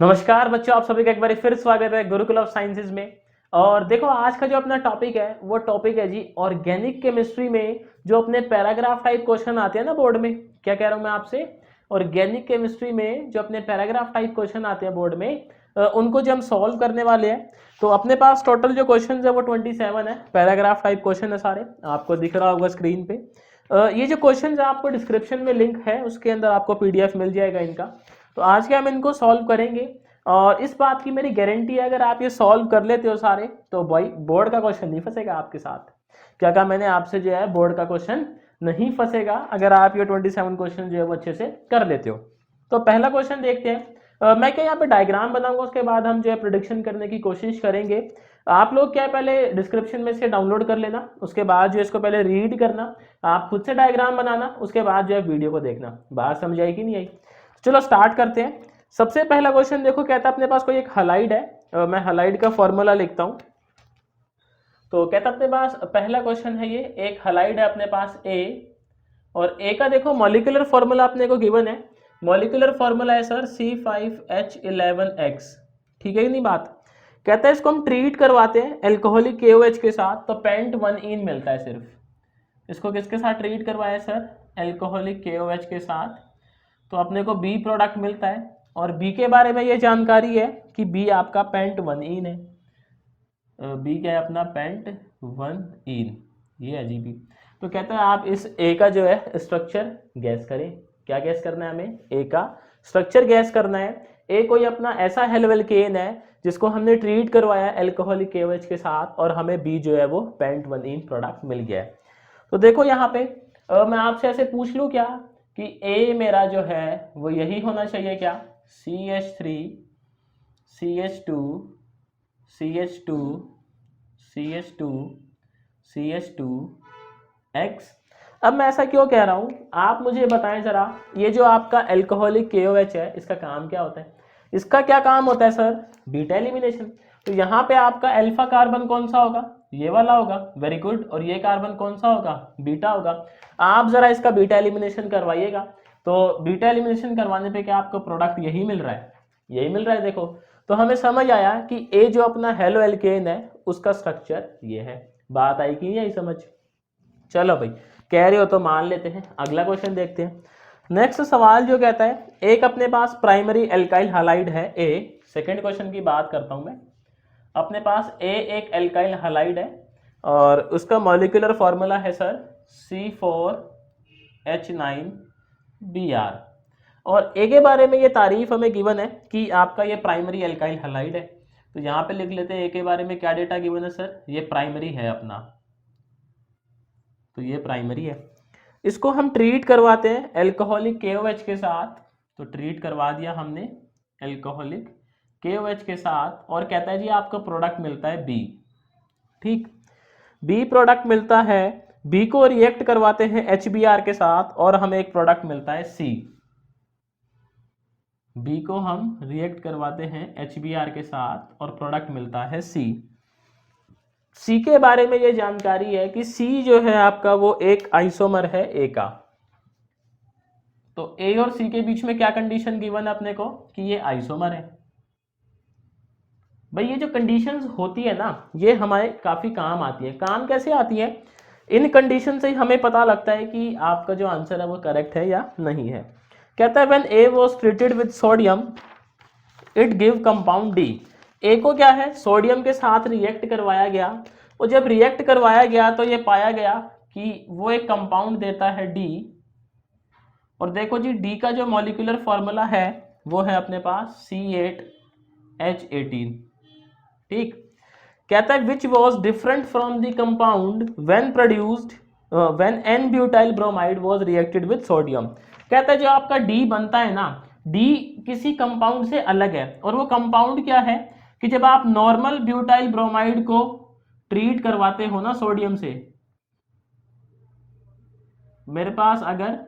नमस्कार बच्चों, आप सभी का एक बार फिर स्वागत है गुरुकुल ऑफ साइंसेज में। और देखो आज का जो अपना टॉपिक है वो टॉपिक है जी ऑर्गेनिक केमिस्ट्री में जो अपने पैराग्राफ टाइप क्वेश्चन आते हैं ना बोर्ड में। क्या कह रहा हूं मैं आपसे? ऑर्गेनिक केमिस्ट्री में जो अपने पैराग्राफ टाइप क्वेश्चन आते हैं बोर्ड में, उनको जो हम सॉल्व करने वाले हैं। तो अपने पास टोटल जो क्वेश्चन है वो 27 है, पैराग्राफ टाइप क्वेश्चन है सारे, आपको दिख रहा होगा स्क्रीन पे। ये जो क्वेश्चन है आपको डिस्क्रिप्शन में लिंक है, उसके अंदर आपको PDF मिल जाएगा इनका। तो आज के हम इनको सॉल्व करेंगे और इस बात की मेरी गारंटी है अगर आप ये सॉल्व कर लेते हो सारे तो भाई बोर्ड का क्वेश्चन नहीं फंसेगा आपके साथ। क्या कहा मैंने आपसे? जो है बोर्ड का क्वेश्चन नहीं फंसेगा अगर आप ये 27 क्वेश्चन जो है वो अच्छे से कर लेते हो। तो पहला क्वेश्चन देखते हैं। मैं क्या यहाँ पे डायग्राम बनाऊंगा, उसके बाद हम जो है प्रिडिक्शन करने की कोशिश करेंगे। आप लोग क्या है पहले डिस्क्रिप्शन में से डाउनलोड कर लेना, उसके बाद जो इसको पहले रीड करना, आप खुद से डायग्राम बनाना, उसके बाद जो है वीडियो को देखना। बात समझ आई कि नहीं आई? चलो स्टार्ट करते हैं। सबसे पहला क्वेश्चन देखो, कहता है अपने पास कोई एक हलाइड है। मैं हलाइड का फॉर्मूला लिखता हूं। तो कहता है अपने पास पहला क्वेश्चन है, ये एक हलाइड है अपने पास ए, और ए का देखो मॉलिक्यूलर फॉर्मूला अपने को गिवन है। मॉलिक्यूलर फॉर्मूला है सर C5H11X। ठीक है कि नहीं बात? कहता है इसको हम ट्रीट करवाते हैं एल्कोहलिक KOH के साथ, तो पेंट 1 मिलता है सिर्फ। इसको किसके साथ ट्रीट करवाया सर? एल्कोहलिक KOH के साथ, तो अपने को बी प्रोडक्ट मिलता है। और बी के बारे में ये जानकारी है कि बी आपका पेंट 1 है। बी क्या है अपना? पेंट 1। ये है जी बी। तो कहता है आप इस ए का जो है स्ट्रक्चर गैस करें। क्या गैस करना है हमें? ए का स्ट्रक्चर गैस करना है। ए कोई अपना ऐसा हेलोएल्केन है जिसको हमने ट्रीट करवाया एल्कोहलिक KOH के साथ, और हमें बी जो है वो पेंट 1 प्रोडक्ट मिल गया है। तो देखो यहाँ पे मैं आपसे ऐसे पूछ लूँ क्या कि ए मेरा जो है वो यही होना चाहिए क्या? CH3 CH2 CH2 CH2 CH2 X। अब मैं ऐसा क्यों कह रहा हूं, आप मुझे बताएं जरा। ये जो आपका एल्कोहलिक KOH है, इसका काम क्या होता है? इसका क्या काम होता है सर? Beta elimination. तो यहाँ पे आपका अल्फा कार्बन कौन सा होगा? ये वाला होगा। Very good. और ये कार्बन कौन सा होगा? बीटा होगा। आप जरा इसका बीटा एलिमिनेशन करवाइएगा। तो बीटा एलिमिनेशन करवाने पे क्या आपको प्रोडक्ट यही मिल रहा है? यही मिल रहा है। देखो तो हमें समझ आया कि ए जो अपना हेलो एल्केन है उसका स्ट्रक्चर ये है। बात आई कि नहीं आई समझ? चलो भाई, कह रहे हो तो मान लेते हैं। अगला क्वेश्चन देखते हैं। नेक्स्ट सवाल जो कहता है एक अपने पास प्राइमरी एल्काइल हैलाइड है ए। सेकंड क्वेश्चन की बात करता हूं मैं। अपने पास ए एक एल्काइल हैलाइड है और उसका मॉलिक्यूलर फॉर्मूला है सर C4H9Br। और ए के बारे में ये तारीफ हमें गिवन है कि आपका ये प्राइमरी एल्काइल हैलाइड है। तो यहाँ पे लिख लेते हैं ए के बारे में क्या डेटा गिवन है सर? ये प्राइमरी है अपना, तो ये प्राइमरी है। इसको हम ट्रीट करवाते हैं एल्कोहलिक KOH के साथ। तो ट्रीट करवा दिया हमने एल्कोहलिक KOH के साथ, और कहता है जी आपको प्रोडक्ट मिलता है बी। ठीक, बी प्रोडक्ट मिलता है। बी को रिएक्ट करवाते हैं HBr के साथ और हमें एक प्रोडक्ट मिलता है सी। बी को हम रिएक्ट करवाते हैं HBr के साथ और प्रोडक्ट मिलता है सी। सी के बारे में ये जानकारी है कि सी जो है आपका वो एक आइसोमर है ए का। तो ए और सी के बीच में क्या कंडीशन गिवन है अपने को कि ये आइसोमर है। भाई ये जो कंडीशंस होती है ना, ये हमारे काफी काम आती है। काम कैसे आती है? इन कंडीशन से हमें पता लगता है कि आपका जो आंसर है वो करेक्ट है या नहीं है। कहता है when A was treated with sodium it give compound D. A को क्या है? सोडियम के साथ रिएक्ट करवाया गया, और जब रिएक्ट करवाया गया तो ये पाया गया कि वो एक कंपाउंड देता है डी। और देखो जी डी का जो मॉलिक्यूलर फॉर्मूला है वो है अपने पास C8H18। ठीक, कहता है which was different from the compound when produced when an butyl bromide was reacted with sodium. कहता है जो आपका डी बनता है ना, डी किसी कंपाउंड से अलग है। और वो कंपाउंड क्या है कि जब आप नॉर्मल ब्यूटाइल ब्रोमाइड को ट्रीट करवाते हो ना सोडियम से, मेरे पास अगर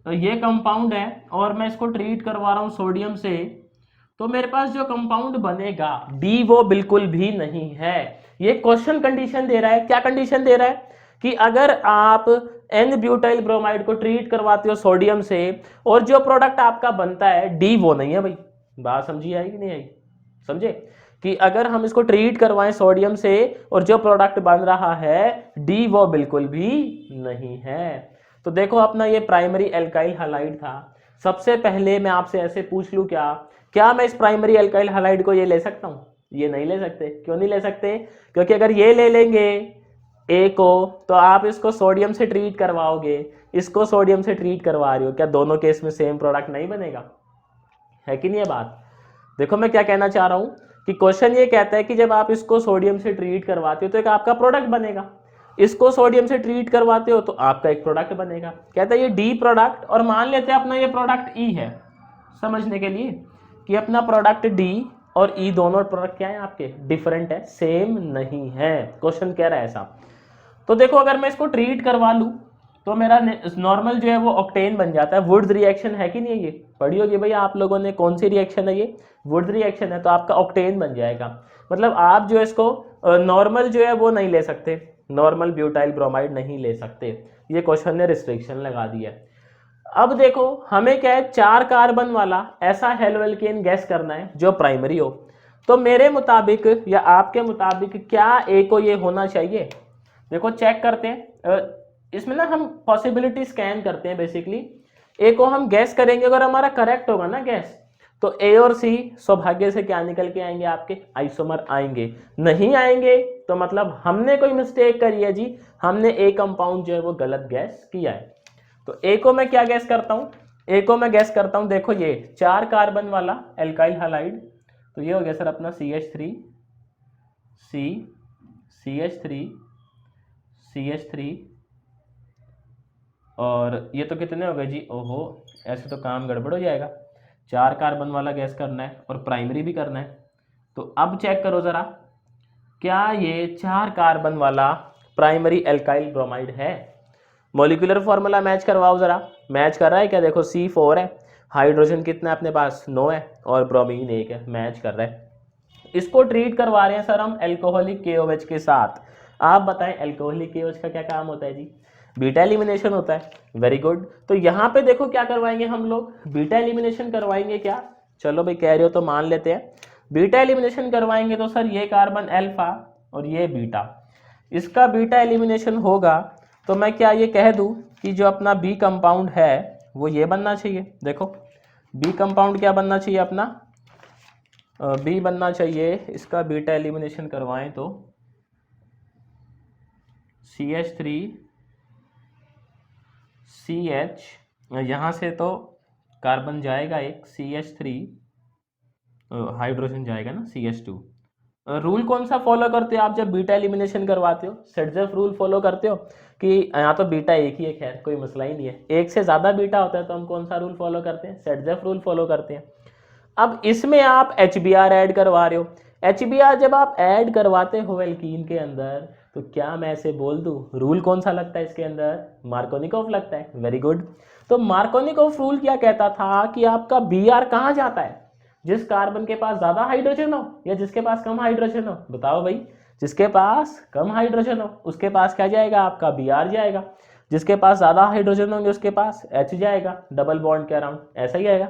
ये कंपाउंड है और मैं इसको ट्रीट करवा रहा हूं सोडियम से, तो मेरे पास जो कंपाउंड बनेगा डी वो बिल्कुल भी नहीं है। ये क्वेश्चन कंडीशन दे रहा है। क्या कंडीशन दे रहा है? कि अगर आप एन ब्यूटाइल ब्रोमाइड को ट्रीट करवाते हो सोडियम से और जो प्रोडक्ट आपका बनता है डी वो नहीं है भाई। बात समझी आई कि नहीं आई? समझे कि अगर हम इसको ट्रीट करवाएं सोडियम से और जो प्रोडक्ट बन रहा है डी वो बिल्कुल भी नहीं है। तो देखो अपना ये प्राइमरी एल्काइल हैलाइड था। सबसे पहले मैं आपसे ऐसे पूछ लूं, क्या मैं इस प्राइमरी एल्काइल हैलाइड को ये ले सकता हूं? ये नहीं ले सकते। क्यों नहीं ले सकते? क्योंकि अगर ये ले लेंगे ए को तो आप इसको सोडियम से ट्रीट करवाओगे, इसको सोडियम से ट्रीट करवा रहे हो, क्या दोनों केस में सेम प्रोडक्ट नहीं बनेगा? है कि नहीं है बात? देखो मैं क्या कहना चाह रहा हूं कि क्वेश्चन ये कहता है कि जब आप इसको सोडियम से ट्रीट करवाते हो तो एक आपका प्रोडक्ट बनेगा, इसको सोडियम से ट्रीट करवाते हो तो आपका एक प्रोडक्ट बनेगा। कहता है ये डी प्रोडक्ट, और मान लेते हैं अपना ये प्रोडक्ट ई है, समझने के लिए कि अपना प्रोडक्ट डी और ई दोनों प्रोडक्ट क्या है आपके? डिफरेंट है, सेम नहीं है। क्वेश्चन कह रहा है ऐसा। तो देखो अगर मैं इसको ट्रीट करवा लूं तो मेरा नॉर्मल जो है वो ऑक्टेन बन जाता है। वुड्स रिएक्शन है कि नहीं? ये पढ़ी होगी भैया आप लोगों ने, कौन सी रिएक्शन है ये? वुड्स रिएक्शन है, तो आपका ऑक्टेन बन जाएगा। मतलब आप जो इसको नॉर्मल जो है वो नहीं ले सकते, नॉर्मल ब्यूटाइल ब्रोमाइड नहीं ले सकते। ये क्वेश्चन ने रिस्ट्रिक्शन लगा दी है। अब देखो हमें क्या है, 4 कार्बन वाला ऐसा हेलोएल्केन गैस करना है जो प्राइमरी हो। तो मेरे मुताबिक या आपके मुताबिक क्या ए को ये होना चाहिए? देखो चेक करते हैं, इसमें ना हम पॉसिबिलिटी स्कैन करते हैं। बेसिकली ए को हम गैस करेंगे, अगर हमारा करेक्ट होगा ना गैस, तो ए और सी सौभाग्य से क्या निकल के आएंगे आपके? आइसोमर आएंगे। नहीं आएंगे तो मतलब हमने कोई मिस्टेक करी है जी, हमने ए कंपाउंड जो है वो गलत गैस किया है। तो ए को मैं क्या गैस करता हूं? ए को मैं गैस करता हूं, देखो ये 4 कार्बन वाला एल्काइल हैलाइड, तो ये हो गया सर अपना CH3 C CH3 CH3, और ये तो कितने हो गए जी? ओहो, ऐसे तो काम गड़बड़ हो जाएगा। 4 कार्बन वाला गैस करना है और प्राइमरी भी करना है। तो अब चेक करो ज़रा, क्या ये 4 कार्बन वाला प्राइमरी एल्काइल ब्रोमाइड है? मॉलिक्यूलर फॉर्मूला मैच करवाओ ज़रा। मैच कर रहा है क्या? देखो C4 है, हाइड्रोजन कितना है अपने पास? 9 है, और ब्रोमीन 1 है। मैच कर रहा है। इसको ट्रीट करवा रहे हैं सर हम एल्कोहलिक KOH के साथ। आप बताएं एल्कोहलिक KOH का क्या काम होता है जी? बीटा एलिमिनेशन होता है। Very good. तो यहाँ पे देखो क्या करवाएंगे हम लोग? बीटा एलिमिनेशन करवाएंगे क्या? चलो भाई कह रहे हो तो मान लेते हैं। बीटा एलिमिनेशन करवाएंगे तो सर ये कार्बन अल्फा और ये बीटा, इसका बीटा एलिमिनेशन होगा तो मैं क्या ये कह दूं कि जो अपना बी कंपाउंड है वो ये बनना चाहिए। देखो बी कंपाउंड क्या बनना चाहिए अपना? बी बनना चाहिए, इसका बीटा एलिमिनेशन करवाएं तो CH3 CH, यहाँ से तो कार्बन जाएगा एक, CH3 हाइड्रोजन जाएगा ना, CH2। रूल कौन सा फॉलो करते हो आप जब बीटा एलिमिनेशन करवाते हो? सेटजेफ रूल फॉलो करते हो कि यहाँ तो बीटा एक ही है, खैर कोई मसला ही नहीं है। एक से ज़्यादा बीटा होता है तो हम कौन सा रूल फॉलो करते हैं? सेटजेफ रूल फॉलो करते हैं। अब इसमें आप HBr ऐड करवा रहे हो। HBr जब आप ऐड करवाते हो एल्कीन के अंदर तो क्या मैं ऐसे बोल दूं रूल कौन सा लगता है इसके अंदर? मार्कोनिकोव लगता है। Very good. तो मार्कोनिकोव रूल क्या कहता था कि आपका Br कहाँ जाता है? जिस कार्बन के पास ज्यादा हाइड्रोजन हो या जिसके पास कम हाइड्रोजन हो? बताओ भाई। जिसके पास कम हाइड्रोजन हो उसके पास क्या जाएगा? आपका Br जाएगा। जिसके पास ज्यादा हाइड्रोजन होंगे उसके पास H जाएगा, डबल बॉन्ड के अराउंड, ऐसा ही आएगा।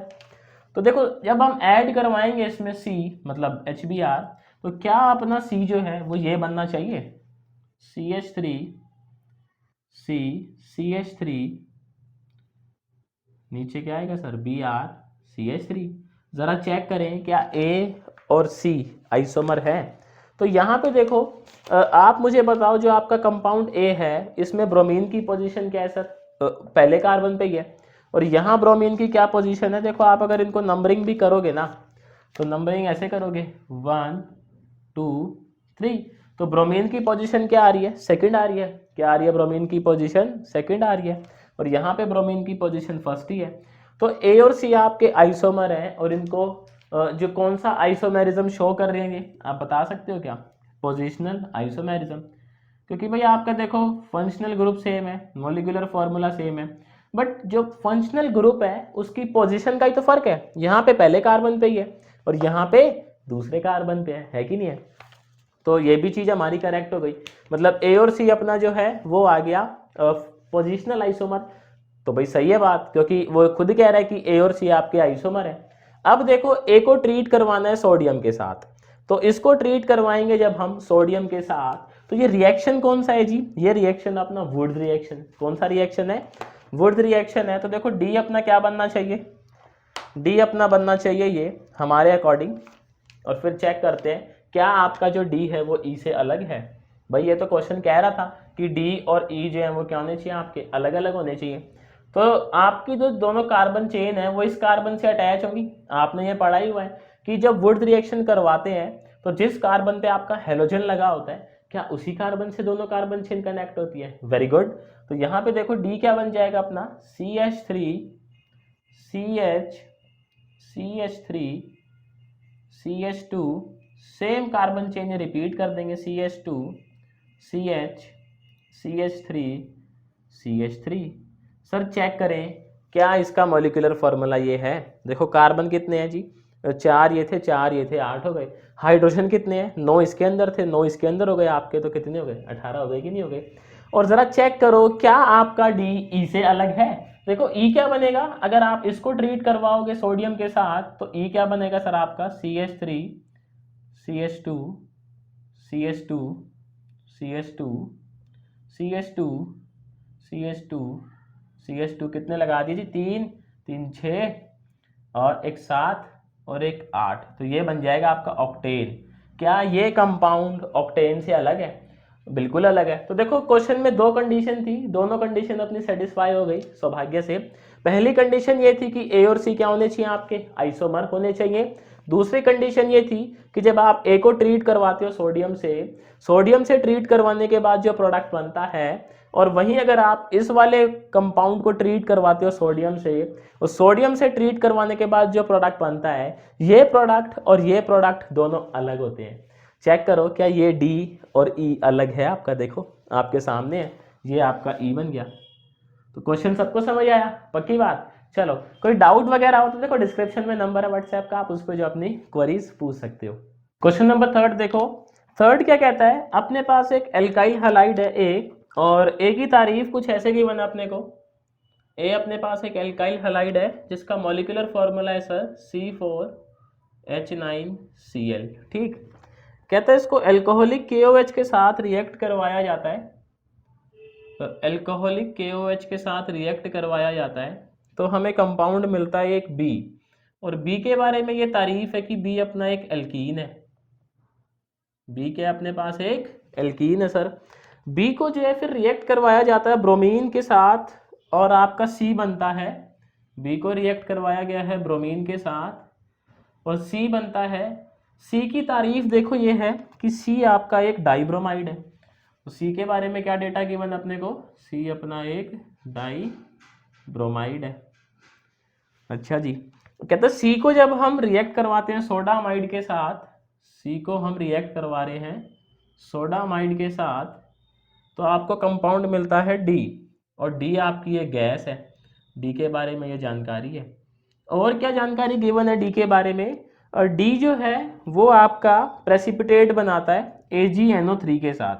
तो देखो जब हम ऐड करवाएंगे इसमें C मतलब HBr, तो क्या अपना C जो है वो ये बनना चाहिए, CH3 C CH3, नीचे क्या आएगा सर? Br CH3। जरा चेक करें क्या A और C आइसोमर है। तो यहाँ पे देखो आप मुझे बताओ जो आपका कंपाउंड A है इसमें ब्रोमीन की पोजीशन क्या है सर? पहले कार्बन पे ही है। और यहाँ ब्रोमीन की क्या पोजीशन है? देखो आप अगर इनको नंबरिंग भी करोगे ना तो नंबरिंग ऐसे करोगे 1 2 3, तो ब्रोमीन की पोजीशन क्या आ रही है? सेकंड आ रही है। क्या आ रही है? ब्रोमीन की पोजीशन सेकंड आ रही है, और यहाँ पे ब्रोमीन की पोजीशन फर्स्ट ही है। तो ए और सी आपके आइसोमर हैं, और इनको जो कौन सा आइसोमेरिज्म शो कर रहे हैं आप बता सकते हो क्या? Positional isomerism. क्योंकि भाई आपका देखो फंक्शनल ग्रुप सेम है, मॉलिक्यूलर फॉर्मूला सेम है, बट जो फंक्शनल ग्रुप है उसकी पोजीशन का ही तो फर्क है। यहाँ पे पहले कार्बन पे ही है और यहाँ पे दूसरे कार्बन पे है कि नहीं है? तो ये भी चीज हमारी करेक्ट हो गई। मतलब ए और सी अपना जो है वो आ गया पोजिशनल आइसोमर। तो भाई सही है बात, क्योंकि वो खुद कह रहा है कि ए और सी आपके आइसोमर है। अब देखो ए को ट्रीट करवाना है सोडियम के साथ, तो इसको ट्रीट करवाएंगे जब हम सोडियम के साथ, तो ये रिएक्शन कौन सा है जी, ये रिएक्शन अपना वुड रिएक्शन। कौन सा रिएक्शन है, वुड रिएक्शन है। तो देखो डी अपना क्या बनना चाहिए, डी अपना बनना चाहिए ये हमारे अकॉर्डिंग। और फिर चेक करते हैं क्या आपका जो डी है वो ई से अलग है। भाई ये तो क्वेश्चन कह रहा था कि डी और ई जो है वो क्या होने चाहिए, आपके अलग अलग होने चाहिए। तो आपकी जो दोनों कार्बन चेन है वो इस कार्बन से अटैच होंगी। आपने ये पढ़ा ही हुआ है कि जब वुड रिएक्शन करवाते हैं तो जिस कार्बन पे आपका हेलोजन लगा होता है, क्या उसी कार्बन से दोनों कार्बन चेन कनेक्ट होती है। Very good. तो यहाँ पे देखो डी क्या बन जाएगा अपना, CH3 CH3 CH2, same carbon chain repeat कर देंगे, CH2 CH CH3 CH3। Sir check करें क्या इसका मॉलिक्यूलर फॉर्मूला ये है। देखो कार्बन कितने हैं जी, 4 ये थे, 4 ये थे, 8 हो गए। हाइड्रोजन कितने हैं, 9 इसके अंदर थे, 9 इसके अंदर हो गए। आपके तो कितने हो गए, 18 हो गए कि नहीं हो गए। और जरा चेक करो क्या आपका डी ई से अलग है। देखो ई क्या बनेगा, अगर आप इसको ट्रीट करवाओगे सोडियम के साथ तो ई क्या बनेगा सर आपका, CH3 CH2 CH2 CH2 CH2 CH2 CH2 कितने लगा दीजिए, 3 3 6 और एक 7 और एक 8। तो ये बन जाएगा आपका ऑक्टेन। क्या ये कंपाउंड ऑक्टेन से अलग है, बिल्कुल अलग है। तो देखो क्वेश्चन में दो कंडीशन थी, दोनों कंडीशन अपनी सेटिस्फाई हो गई सौभाग्य से। पहली कंडीशन ये थी कि ए और सी क्या होने चाहिए, आपके आइसोमर होने चाहिए। दूसरी कंडीशन ये थी कि जब आप ए को ट्रीट करवाते हो सोडियम से ट्रीट करवाने के बाद जो प्रोडक्ट बनता है, और वहीं अगर आप इस वाले कंपाउंड को ट्रीट करवाते हो सोडियम से, और सोडियम से ट्रीट करवाने के बाद जो प्रोडक्ट बनता है, ये प्रोडक्ट और ये प्रोडक्ट दोनों अलग होते हैं। चेक करो क्या ये डी और ई अलग है आपका, देखो आपके सामने है, ये आपका ई बन गया। तो क्वेश्चन सबको समझ आया, पक्की बात। चलो कोई डाउट वगैरह हो तो देखो डिस्क्रिप्शन में नंबर है व्हाट्सएप का, आप उस पर जो अपनी क्वेरीज पूछ सकते हो। क्वेश्चन नंबर 3 देखो, थर्ड क्या कहता है, अपने पास एक एल्काइल हैलाइड है ए, और ए की तारीफ कुछ ऐसे की बना अपने को। ए अपने पास एक एल्काइल हैलाइड है जिसका मॉलिक्यूलर फॉर्मूला है सर C4H9Cl। ठीक, कहता है इसको एल्कोहलिक KOH के साथ रिएक्ट करवाया जाता है। तो एल्कोहलिक KOH के साथ रिएक्ट करवाया जाता है तो हमें कंपाउंड मिलता है एक बी, और बी के बारे में ये तारीफ है कि बी अपना एक एल्कीन है। बी के अपने पास एक एल्कीन है सर। बी को जो है फिर रिएक्ट करवाया जाता है ब्रोमीन के साथ, और आपका सी बनता है, बी को रिएक्ट करवाया गया है ब्रोमीन के साथ और सी बनता है। सी की तारीफ देखो ये है कि सी आपका एक डाइब्रोमाइड है। तो सी के बारे में क्या डेटा गिवन अपने को, सी अपना एक डाइब्रोमाइड है। अच्छा जी, कहते हैं सी को जब हम रिएक्ट करवाते हैं सोडामाइड के साथ, सी को हम रिएक्ट करवा रहे हैं सोडामाइड के साथ, तो आपको कंपाउंड मिलता है डी, और डी आपकी ये गैस है। डी के बारे में ये जानकारी है। और क्या जानकारी गिवन है डी के बारे में, और डी जो है वो आपका प्रेसिपिटेट बनाता है AgNO3 के साथ।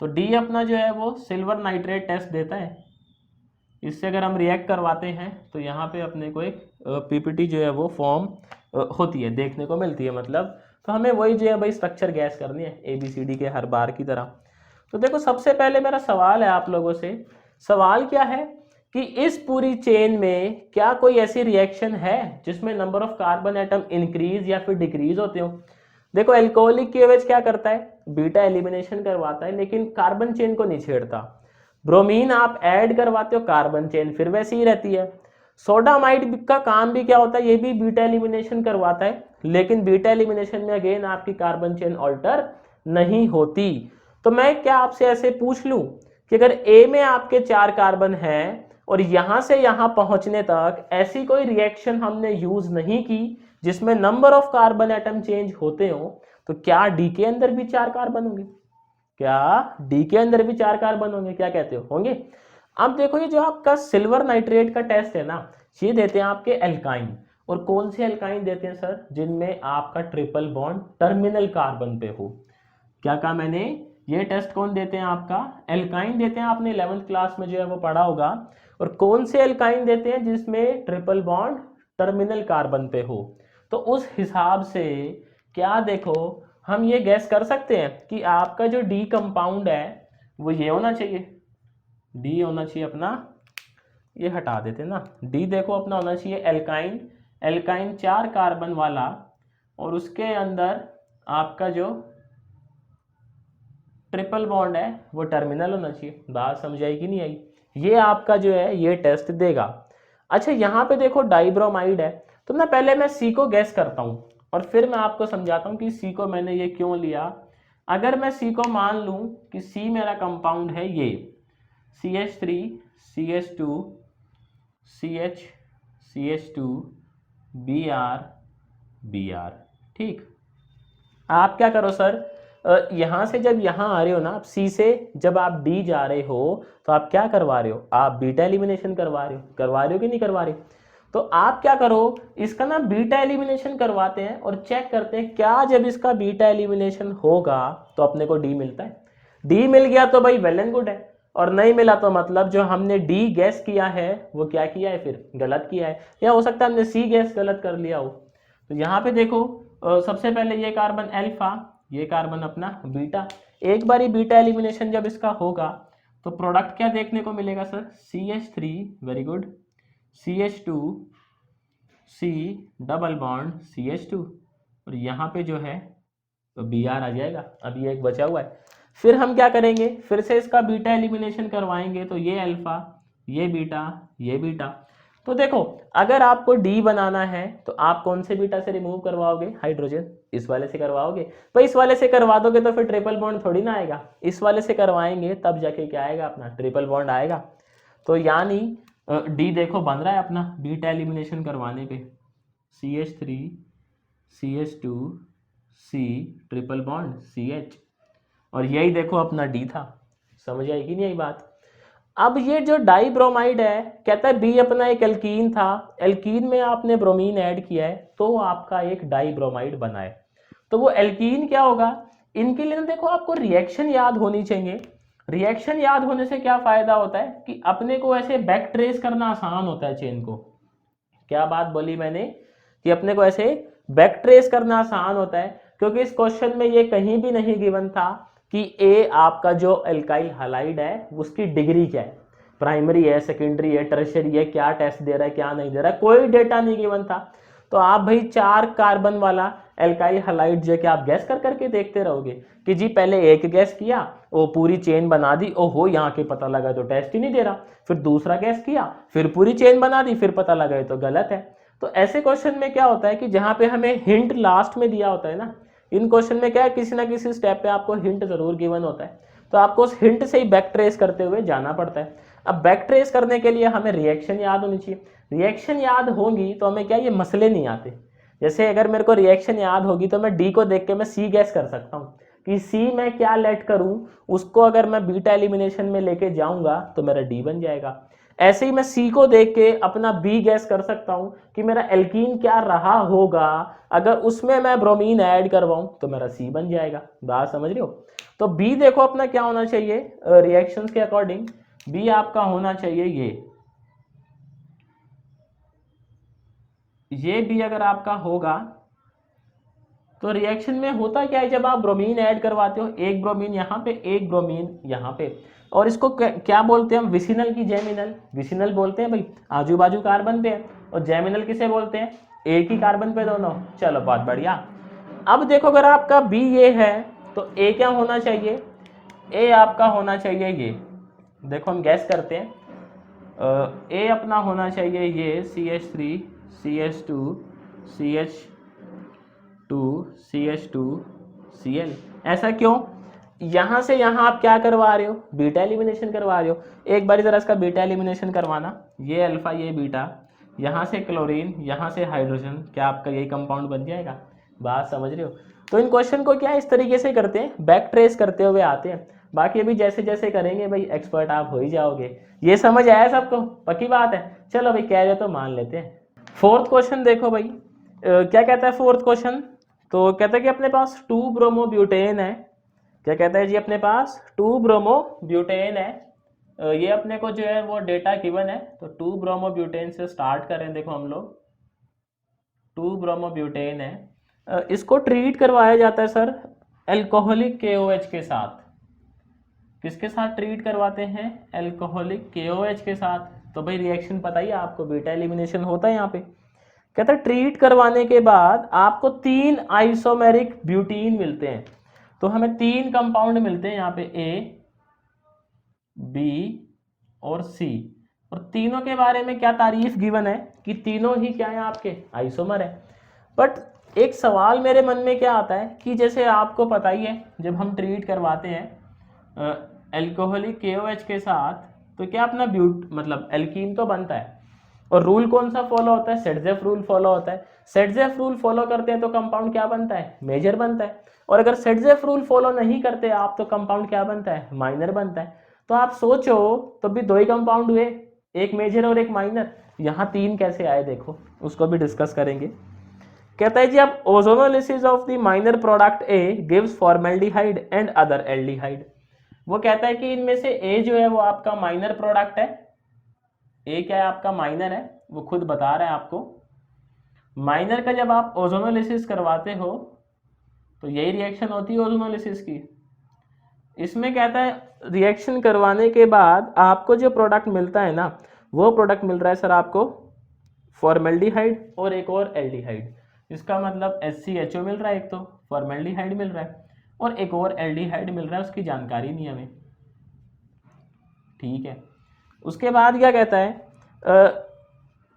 तो डी अपना जो है वो सिल्वर नाइट्रेट टेस्ट देता है। इससे अगर हम रिएक्ट करवाते हैं तो यहाँ पे अपने को एक पीपीटी जो है वो फॉर्म होती है, देखने को मिलती है मतलब। तो हमें वही जो है भाई स्ट्रक्चर गैस करनी है ABCD के हर बार की तरह। तो देखो सबसे पहले मेरा सवाल है आप लोगों से, सवाल क्या है कि इस पूरी चेन में क्या कोई ऐसी रिएक्शन है जिसमें number of carbon atom increase या फिर डिक्रीज होते हो। देखो एल्कोहलिक KOH क्या करता है, बीटा एलिमिनेशन करवाता है लेकिन कार्बन चेन को नहीं छेड़ता। ब्रोमीन आप ऐड करवाते हो, कार्बन चेन फिर वैसी ही रहती है। सोडामाइड का काम भी क्या होता है, ये भी बीटा एलिमिनेशन करवाता है, लेकिन बीटा एलिमिनेशन में अगेन आपकी कार्बन चेन ऑल्टर नहीं होती। तो मैं क्या आपसे ऐसे पूछ लूं कि अगर ए में आपके 4 कार्बन हैं और यहां से यहां पहुंचने तक ऐसी कोई रिएक्शन हमने यूज नहीं की जिसमें number of carbon atom change होते हो, तो क्या डी के अंदर भी 4 कार्बन होंगे, क्या डी के अंदर भी 4 कार्बन होंगे, क्या कहते हो, होंगे। अब देखो ये जो आपका सिल्वर नाइट्रेट का टेस्ट है ना, ये देते हैं आपके एल्काइन। और कौन से एल्काइन देते हैं सर, जिनमें आपका ट्रिपल बॉन्ड टर्मिनल कार्बन पे हो। क्या कहा मैंने, ये टेस्ट कौन देते हैं, आपका एल्काइन देते हैं। आपने 11th क्लास में जो है वो पढ़ा होगा। और कौन से एल्काइन देते हैं जिसमें ट्रिपल बॉन्ड टर्मिनल कार्बन पे हो। तो उस हिसाब से क्या देखो हम ये गैस कर सकते हैं कि आपका जो डी कंपाउंड है वो ये होना चाहिए, डी होना चाहिए अपना, ये हटा देते ना, डी देखो अपना होना चाहिए एल्काइन, एल्काइन 4 कार्बन वाला, और उसके अंदर आपका जो ट्रिपल बॉन्ड है वो टर्मिनल होना चाहिए। बात समझ आई कि नहीं आई? ये आपका जो है ये टेस्ट देगा। अच्छा यहाँ पे देखो डाइब्रोमाइड है, तो ना पहले मैं सी को गैस करता हूँ और फिर मैं आपको समझाता हूँ कि सी को मैंने ये क्यों लिया। अगर मैं सी को मान लूँ कि सी मेरा कंपाउंड है ये CH3 CH2 CH CH2 Br Br, ठीक। आप क्या करो सर, यहाँ से जब यहाँ आ रहे हो ना, आप सी से जब आप डी जा रहे हो तो आप क्या करवा रहे हो, आप बीटा एलिमिनेशन करवा रहे हो कि नहीं करवा रहे? तो आप क्या करो, इसका ना बीटा एलिमिनेशन करवाते हैं और चेक करते हैं क्या जब इसका बीटा एलिमिनेशन होगा तो अपने को डी मिलता है। डी मिल गया तो भाई वेल एंड गुड है, और नहीं मिला तो मतलब जो हमने डी गैस किया है वो क्या किया है, फिर गलत किया है, या हो सकता है हमने सी गैस गलत कर लिया हो। तो यहाँ पे देखो सबसे पहले ये कार्बन अल्फा, ये कार्बन अपना बीटा, एक बारी बीटा एलिमिनेशन जब इसका होगा तो प्रोडक्ट क्या देखने को मिलेगा sir, CH3, very good, CH2 C double bond CH2, और यहाँ पे जो है तो Br आ जाएगा। अभी एक बचा हुआ है, फिर हम क्या करेंगे, फिर से इसका बीटा एलिमिनेशन करवाएंगे, तो ये अल्फा, ये बीटा, ये बीटा। तो देखो अगर आपको डी बनाना है तो आप कौन से बीटा से रिमूव करवाओगे, हाइड्रोजन, इस वाले से करवाओगे। भाई इस वाले से करवा दोगे तो फिर ट्रिपल बॉन्ड थोड़ी ना आएगा, इस वाले से करवाएंगे तब जाके क्या आएगा, अपना ट्रिपल बॉन्ड आएगा। तो यानी डी देखो बन रहा है अपना बीटा एलिमिनेशन करवाने पे, CH3 CH2 C triple bond CH, और यही देखो अपना डी था। समझ आई कि नहीं आई बात? अब ये जो डाइब्रोमाइड है कहता है बी अपना एक एल्कीन था, एल्कीन में आपने ब्रोमीन ऐड किया है तो आपका एक डाइब्रोमाइड बना है। तो वो एल्कीन क्या होगा, इनके लिए ना देखो आपको रिएक्शन याद होनी चाहिए। रिएक्शन याद होने से क्या फायदा होता है कि अपने को ऐसे बैक ट्रेस करना आसान होता है चेन को। क्या बात बोली मैंने, कि अपने को ऐसे बैक ट्रेस करना आसान होता है, क्योंकि इस क्वेश्चन में ये कहीं भी नहीं गिवन था कि ए आपका जो एल्काइल हैलाइड है उसकी डिग्री क्या है, प्राइमरी है, सेकेंडरी है, टर्शियरी है, क्या टेस्ट दे रहा है, क्या नहीं दे रहा है, कोई डेटा नहीं गिवन था। तो आप भाई 4 कार्बन वाला एल्काइल हैलाइड जो कि आप गैस कर करके देखते रहोगे कि जी पहले एक गैस किया, वो पूरी चेन बना दी, ओहो यहाँ के पता लगा तो टेस्ट ही नहीं दे रहा, फिर दूसरा गैस किया, फिर पूरी चेन बना दी, फिर पता लगा तो गलत है। तो ऐसे क्वेश्चन में क्या होता है कि जहाँ पे हमें हिंट लास्ट में दिया होता है ना, इन क्वेश्चन में क्या है, किसी ना किसी स्टेप पे आपको हिंट जरूर गिवन होता है, तो आपको उस हिंट से ही बैक ट्रेस करते हुए जाना पड़ता है। अब बैक ट्रेस करने के लिए हमें रिएक्शन याद होनी चाहिए, रिएक्शन याद होगी तो हमें क्या ये मसले नहीं आते। जैसे अगर मेरे को रिएक्शन याद होगी तो मैं डी को देख के मैं सी गैस कर सकता हूँ कि सी में क्या लेट करूँ, उसको अगर मैं बीटा एलिमिनेशन में लेके जाऊंगा तो मेरा डी बन जाएगा। ऐसे ही मैं सी को देख के अपना बी गैस कर सकता हूं कि मेरा एल्कीन क्या रहा होगा, अगर उसमें मैं ब्रोमीन ऐड करवाऊं तो मेरा सी बन जाएगा। बात समझ रहे हो? तो बी देखो अपना क्या होना चाहिए, रिएक्शंस के अकॉर्डिंग बी आपका होना चाहिए ये बी अगर आपका होगा तो रिएक्शन में होता क्या है, जब आप ब्रोमीन ऐड करवाते हो, एक ब्रोमीन यहाँ पे, एक ब्रोमीन यहाँ पे, और इसको क्या बोलते हैं हम, विसिनल की जेमिनल, विसिनल बोलते हैं भाई, आजू बाजू कार्बन पे है, और जेमिनल किसे बोलते हैं, एक ही कार्बन पे दोनों। चलो बहुत बढ़िया। अब देखो अगर आपका बी ये है तो ए क्या होना चाहिए, ए आपका होना चाहिए ये, देखो हम गैस करते हैं, ए अपना होना चाहिए ये CH3 CH2 CH2 CH2 Cl। ऐसा क्यों, यहां से यहां आप क्या करवा रहे हो, बीटा एलिमिनेशन करवा रहे हो। एक बार जरा इसका बीटा एलिमिनेशन करवाना, ये अल्फा ये बीटा, यहाँ से क्लोरीन यहाँ से हाइड्रोजन, क्या आपका यही कंपाउंड बन जाएगा। बात समझ रहे हो? तो इन क्वेश्चन को क्या इस तरीके से करते हैं, बैक ट्रेस करते हुए आते हैं। बाकी अभी जैसे जैसे करेंगे भाई एक्सपर्ट आप हो ही जाओगे। ये समझ आया सबको, पक्की बात है? चलो भाई कह रहे तो मान लेते हैं। फोर्थ क्वेश्चन देखो भाई, क्या कहता है फोर्थ क्वेश्चन, तो कहता है कि अपने पास 2 ब्रोमोब्यूटेन है। क्या कहता है जी, अपने पास 2 ब्रोमोब्यूटेन है, ये अपने को जो है वो डेटा गिवन है। तो 2 ब्रोमोब्यूटेन से स्टार्ट करें देखो हम लोग, 2 ब्रोमोब्यूटेन है, इसको ट्रीट करवाया जाता है सर एल्कोहलिक KOH के साथ। किसके साथ ट्रीट करवाते हैं? एल्कोहलिक KOH के साथ। तो भाई रिएक्शन पता ही है आपको, बीटा एलिमिनेशन होता है यहाँ पे। कहता है ट्रीट करवाने के बाद आपको 3 आइसोमेरिक ब्यूटीन मिलते हैं। तो हमें 3 कंपाउंड मिलते हैं यहाँ पे, A, B और C। और तीनों के बारे में क्या तारीफ गिवन है कि तीनों ही क्या है आपके आइसोमर है। बट एक सवाल मेरे मन में क्या आता है कि जैसे आपको पता ही है जब हम ट्रीट करवाते हैं एल्कोहलिक KOH के साथ तो क्या अपना मतलब एल्कीन तो बनता है, और रूल कौन सा फॉलो होता है? सेडजेफ रूल फॉलो होता है। सेडजेफ रूल फॉलो करते हैं तो कंपाउंड क्या बनता है? मेजर बनता है। और अगर सेडजेफ रूल फॉलो नहीं करते आप तो कंपाउंड क्या बनता है? माइनर बनता है। तो आप सोचो तो भी 2 ही कंपाउंड हुए, एक मेजर और एक माइनर। यहाँ 3 कैसे आए देखो, उसको भी डिस्कस करेंगे। कहता है जी अब ozonolysis of the minor product A gives formaldehyde and other aldehyde. वो कहता है कि इनमें से A जो है वो आपका माइनर प्रोडक्ट है। A क्या है आपका? माइनर है, वो खुद बता रहा है आपको। माइनर का जब आप ओजोनोलिसिस करवाते हो तो यही रिएक्शन होती है ओजोनोलिसिस की। इसमें कहता है रिएक्शन करवाने के बाद आपको जो प्रोडक्ट मिलता है ना, वो प्रोडक्ट मिल रहा है सर आपको फॉर्मेल्डिहाइड और एक और एल्डिहाइड। इसका मतलब HCHO मिल रहा है, एक तो फॉर्मेल्डिहाइड मिल रहा है और एक और एल्डिहाइड मिल रहा है, उसकी जानकारी नहीं हमें। ठीक है, उसके बाद क्या कहता है?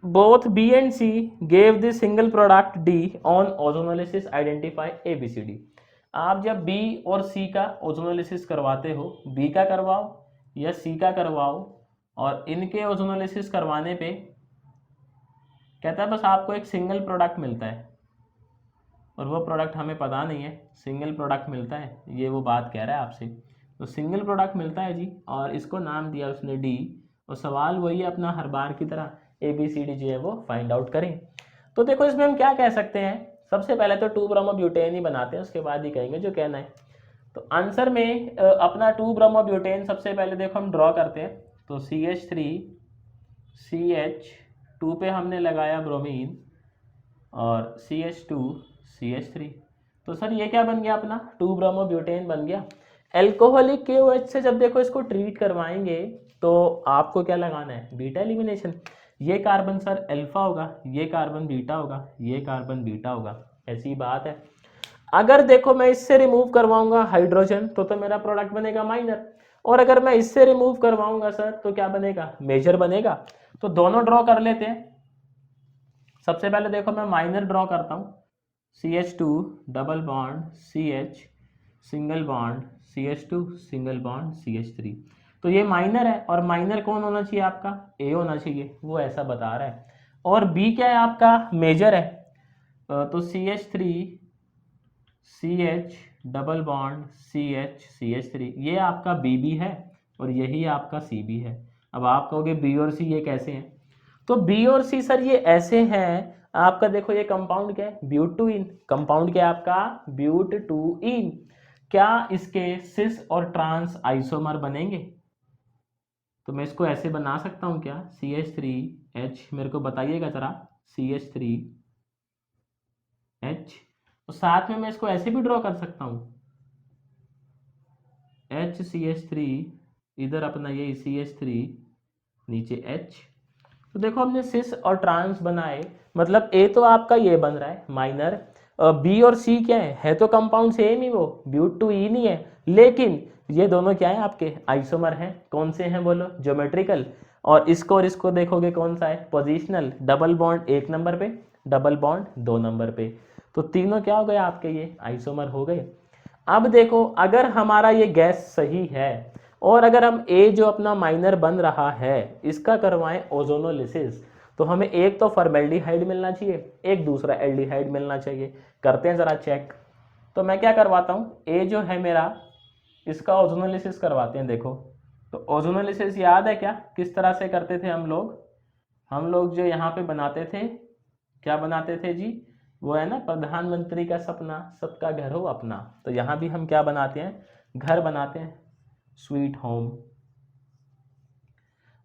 Both B and C gave the single product D on ozonolysis identify ABCD। आप जब B और C का ओजोनोलिसिस करवाते हो, B का करवाओ या C का करवाओ, और इनके ओजोनोलिसिस करवाने पे कहता है बस आपको एक सिंगल प्रोडक्ट मिलता है, और वो प्रोडक्ट हमें पता नहीं है। सिंगल प्रोडक्ट मिलता है, ये वो बात कह रहा है आपसे। तो सिंगल प्रोडक्ट मिलता है जी, और इसको नाम दिया उसने D। और सवाल वही है अपना हर बार की तरह, ABCD जो है वो फाइंड आउट करें। तो देखो इसमें हम क्या कह सकते हैं, सबसे पहले तो 2 ब्रोमोब्यूटेन ही बनाते हैं, उसके बाद ही कहेंगे जो कहना है। तो आंसर में अपना 2 ब्रोमोब्यूटेन सबसे पहले देखो हम ड्रॉ करते हैं। तो CH3 CH2 पे हमने लगाया ब्रोमीन और CH2 CH3। तो सर ये क्या बन गया अपना? 2 ब्रोमोब्यूटेन बन गया। एल्कोहलिक KOH से जब देखो इसको ट्रीट करवाएंगे तो आपको क्या लगाना है? Beta elimination. ये कार्बन सर अल्फा होगा, ये कार्बन बीटा होगा, ये कार्बन बीटा होगा, ऐसी बात है। अगर देखो मैं इससे रिमूव करवाऊंगा हाइड्रोजन तो मेरा प्रोडक्ट बनेगा माइनर, और अगर मैं इससे रिमूव करवाऊंगा सर तो क्या बनेगा? मेजर बनेगा। तो दोनों ड्रॉ कर लेते हैं। सबसे पहले देखो मैं माइनर ड्रॉ करता हूँ, CH2 double bond CH single bond CH2 single bond CH3। तो ये माइनर है, और माइनर कौन होना चाहिए आपका? A होना चाहिए, वो ऐसा बता रहा है। और B क्या है आपका? मेजर है। तो CH3 CH double bond CH CH3, ये आपका BB है और यही आपका CB है। अब आप कहोगे B और C ये कैसे हैं? तो B और C सर ये ऐसे हैं आपका, देखो ये कंपाउंड क्या है? ब्यूटूइन। कंपाउंड क्या है आपका? ब्यूटूइन। क्या इसके सिस और ट्रांस आइसोमर बनेंगे? तो मैं इसको ऐसे बना सकता हूं क्या? CH3H, मेरे को बताइएगा जरा, CH3H, तो साथ में मैं इसको ऐसे भी ड्रॉ कर सकता हूं, HCH3, इधर अपना ये CH3, नीचे H। तो देखो हमने सिस और ट्रांस बनाए, मतलब A तो आपका ये बन रहा है माइनर, B और C क्या है तो कंपाउंड सेम ही, वो ब्यूटूइन ही है, लेकिन ये दोनों क्या है आपके? आइसोमर हैं। कौन से हैं बोलो? ज्योमेट्रिकल। और इसको देखोगे कौन सा है? पोजिशनल। डबल बॉन्ड 1 नंबर पे, डबल बॉन्ड 2 नंबर पे। तो तीनों क्या हो गए आपके? ये आइसोमर हो गए। अब देखो अगर हमारा ये गैस सही है और अगर हम A जो अपना माइनर बन रहा है इसका करवाएं ओजोनोलिसिस, तो हमें एक तो फॉर्मेल्डिहाइड मिलना चाहिए, एक दूसरा एल्डिहाइड मिलना चाहिए। करते हैं ज़रा चेक। तो मैं क्या करवाता हूँ, A जो है मेरा, इसका ओजोनोलिसिस करवाते हैं। देखो तो ओजोनोलिसिस याद है क्या किस तरह से करते थे हम लोग? हम लोग जो यहाँ पे बनाते थे, क्या बनाते थे जी? वो है ना प्रधानमंत्री का सपना, सबका घर हो अपना। तो यहाँ भी हम क्या बनाते हैं? घर बनाते हैं, स्वीट होम।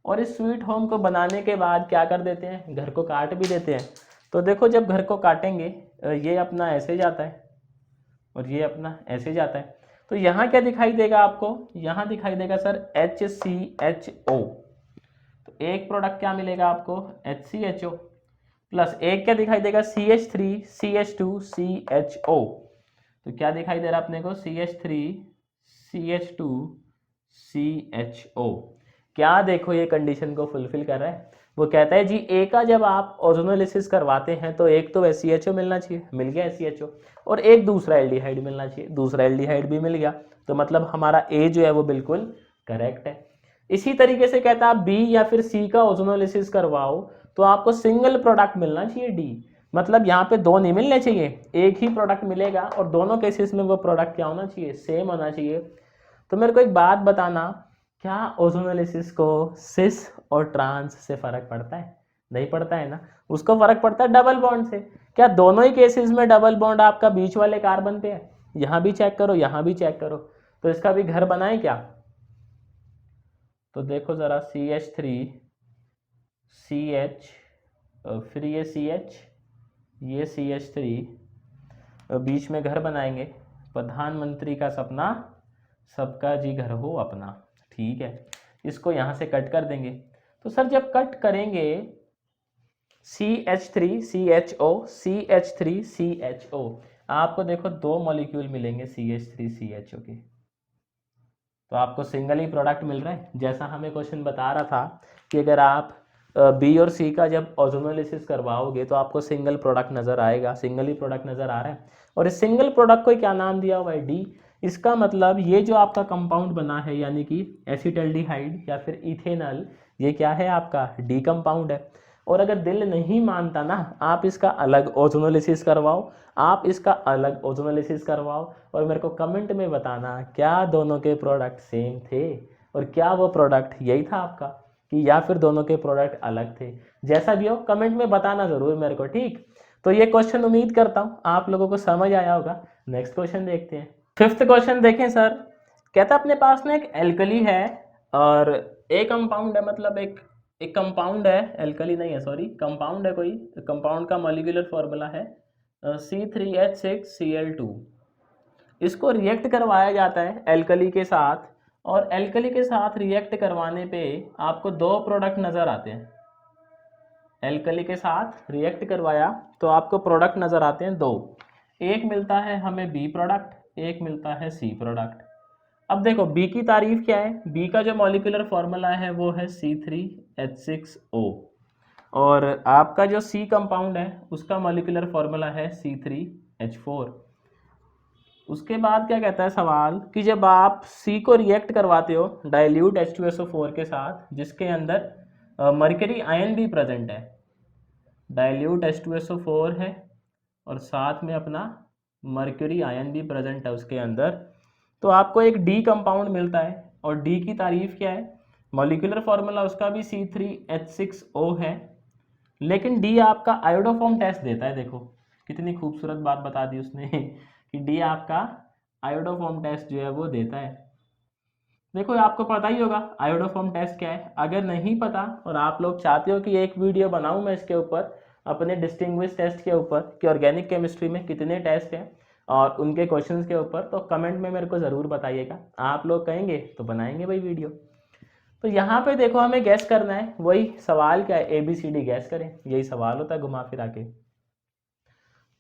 और इस स्वीट होम को बनाने के बाद क्या कर देते हैं? घर को काट भी देते हैं। तो देखो जब घर को काटेंगे ये अपना ऐसे जाता है और ये अपना ऐसे जाता है, तो यहाँ क्या दिखाई देगा आपको, यहाँ दिखाई देगा सर HCHO। तो एक प्रोडक्ट क्या मिलेगा आपको, HCHO प्लस एक क्या दिखाई देगा CH3 CH2 CHO। तो क्या दिखाई दे रहा है अपने को, CH3 CH2 CHO। क्या देखो ये कंडीशन को फुलफिल कर रहा है। वो कहता है जी ए का जब आप ओजोनोलिसिस करवाते हैं तो एक तो SCHO मिलना चाहिए, मिल गया SCHO, और एक दूसरा एल्डिहाइड मिलना चाहिए, दूसरा एल्डिहाइड भी मिल गया। तो मतलब हमारा ए जो है वो बिल्कुल करेक्ट है। इसी तरीके से कहता है आप बी या फिर सी का ओजोनोलिसिस करवाओ तो आपको सिंगल प्रोडक्ट मिलना चाहिए डी। मतलब यहाँ पे दो नहीं मिलने चाहिए, एक ही प्रोडक्ट मिलेगा और दोनों केसेस में वो प्रोडक्ट क्या होना चाहिए, सेम होना चाहिए। तो मेरे को एक बात बताना, क्या ओजोनोलिसिस को सिस और ट्रांस से फर्क पड़ता है? नहीं पड़ता है ना, उसको फर्क पड़ता है डबल बॉन्ड से। क्या दोनों ही केसेस में डबल बॉन्ड आपका बीच वाले कार्बन पे है? यहाँ भी चेक करो, यहाँ भी चेक करो, तो इसका भी घर बनाए क्या? तो देखो जरा CH3 CH, फिर ये CH, ये CH3, बीच में घर बनाएंगे, प्रधानमंत्री का सपना सबका जी घर हो अपना। ठीक है, इसको यहाँ से कट कर देंगे। तो सर जब कट करेंगे CH3 CHO CH3 CHO, आपको देखो दो मॉलिक्यूल मिलेंगे CH3 CHO के, तो आपको सिंगल ही प्रोडक्ट मिल रहा है। जैसा हमें क्वेश्चन बता रहा था कि अगर आप बी और सी का जब ओजोनोलिसिस करवाओगे तो आपको सिंगल प्रोडक्ट नज़र आएगा, सिंगल ही प्रोडक्ट नज़र आ रहा है, और इस सिंगल प्रोडक्ट को क्या नाम दिया हुआ है, डी। इसका मतलब ये जो आपका कंपाउंड बना है यानी कि एसिटल्डिहाइड या फिर इथेनॉल, ये क्या है आपका डी कंपाउंड है। और अगर दिल नहीं मानता ना, आप इसका अलग ओजोनोलिसिस करवाओ, आप इसका अलग ओजोनोलिसिस करवाओ और मेरे को कमेंट में बताना क्या दोनों के प्रोडक्ट सेम थे और क्या वो प्रोडक्ट यही था आपका, कि या फिर दोनों के प्रोडक्ट अलग थे। जैसा भी हो कमेंट में बताना ज़रूर मेरे को, ठीक। तो ये क्वेश्चन उम्मीद करता हूँ आप लोगों को समझ आया होगा। नेक्स्ट क्वेश्चन देखते हैं। फिफ्थ क्वेश्चन देखें सर, कहता अपने पास में एक एल्कली है और एक कंपाउंड है, मतलब एक कंपाउंड है, एल्कली नहीं है सॉरी, कंपाउंड है कोई, कंपाउंड का मॉलिक्यूलर फॉर्मूला है C3H6Cl2। इसको रिएक्ट करवाया जाता है एल्कली के साथ, और एल्कली के साथ रिएक्ट करवाने पे आपको दो प्रोडक्ट नज़र आते हैं। एल्कली के साथ रिएक्ट करवाया तो आपको प्रोडक्ट नज़र आते हैं दो, एक मिलता है हमें बी प्रोडक्ट, एक मिलता है सी प्रोडक्ट। अब देखो बी की तारीफ क्या है, बी का जो मॉलिक्यूलर फॉर्मूला है वो है C3H6O, और आपका जो सी कंपाउंड है उसका मॉलिक्यूलर फॉर्मूला है C3H4। उसके बाद क्या कहता है सवाल कि जब आप सी को रिएक्ट करवाते हो डाइल्यूट H2SO4 के साथ जिसके अंदर मर्करी आयन भी प्रेजेंट है, डाइल्यूट H2SO4 है और साथ में अपना मर्क्यूरी आयन भी प्रेजेंट है उसके अंदर, तो आपको एक डी कंपाउंड मिलता है। और डी की तारीफ क्या है, मॉलिक्यूलर फॉर्मूला उसका भी C3H6O है, लेकिन डी आपका आयोडोफॉर्म टेस्ट देता है। देखो कितनी खूबसूरत बात बता दी उसने कि डी आपका आयोडोफॉर्म टेस्ट जो है वो देता है। देखो आपको पता ही होगा आयोडोफॉर्म टेस्ट क्या है, अगर नहीं पता और आप लोग चाहते हो कि एक वीडियो बनाऊं मैं इसके ऊपर अपने डिस्टिंग्विश टेस्ट के ऊपर कि ऑर्गेनिक केमिस्ट्री में कितने टेस्ट हैं और उनके क्वेश्चंस के ऊपर, तो कमेंट में मेरे को ज़रूर बताइएगा। आप लोग कहेंगे तो बनाएंगे भाई वीडियो। तो यहाँ पे देखो हमें गैस करना है, वही सवाल क्या है, ABCD गैस करें, यही सवाल होता है घुमा फिरा के।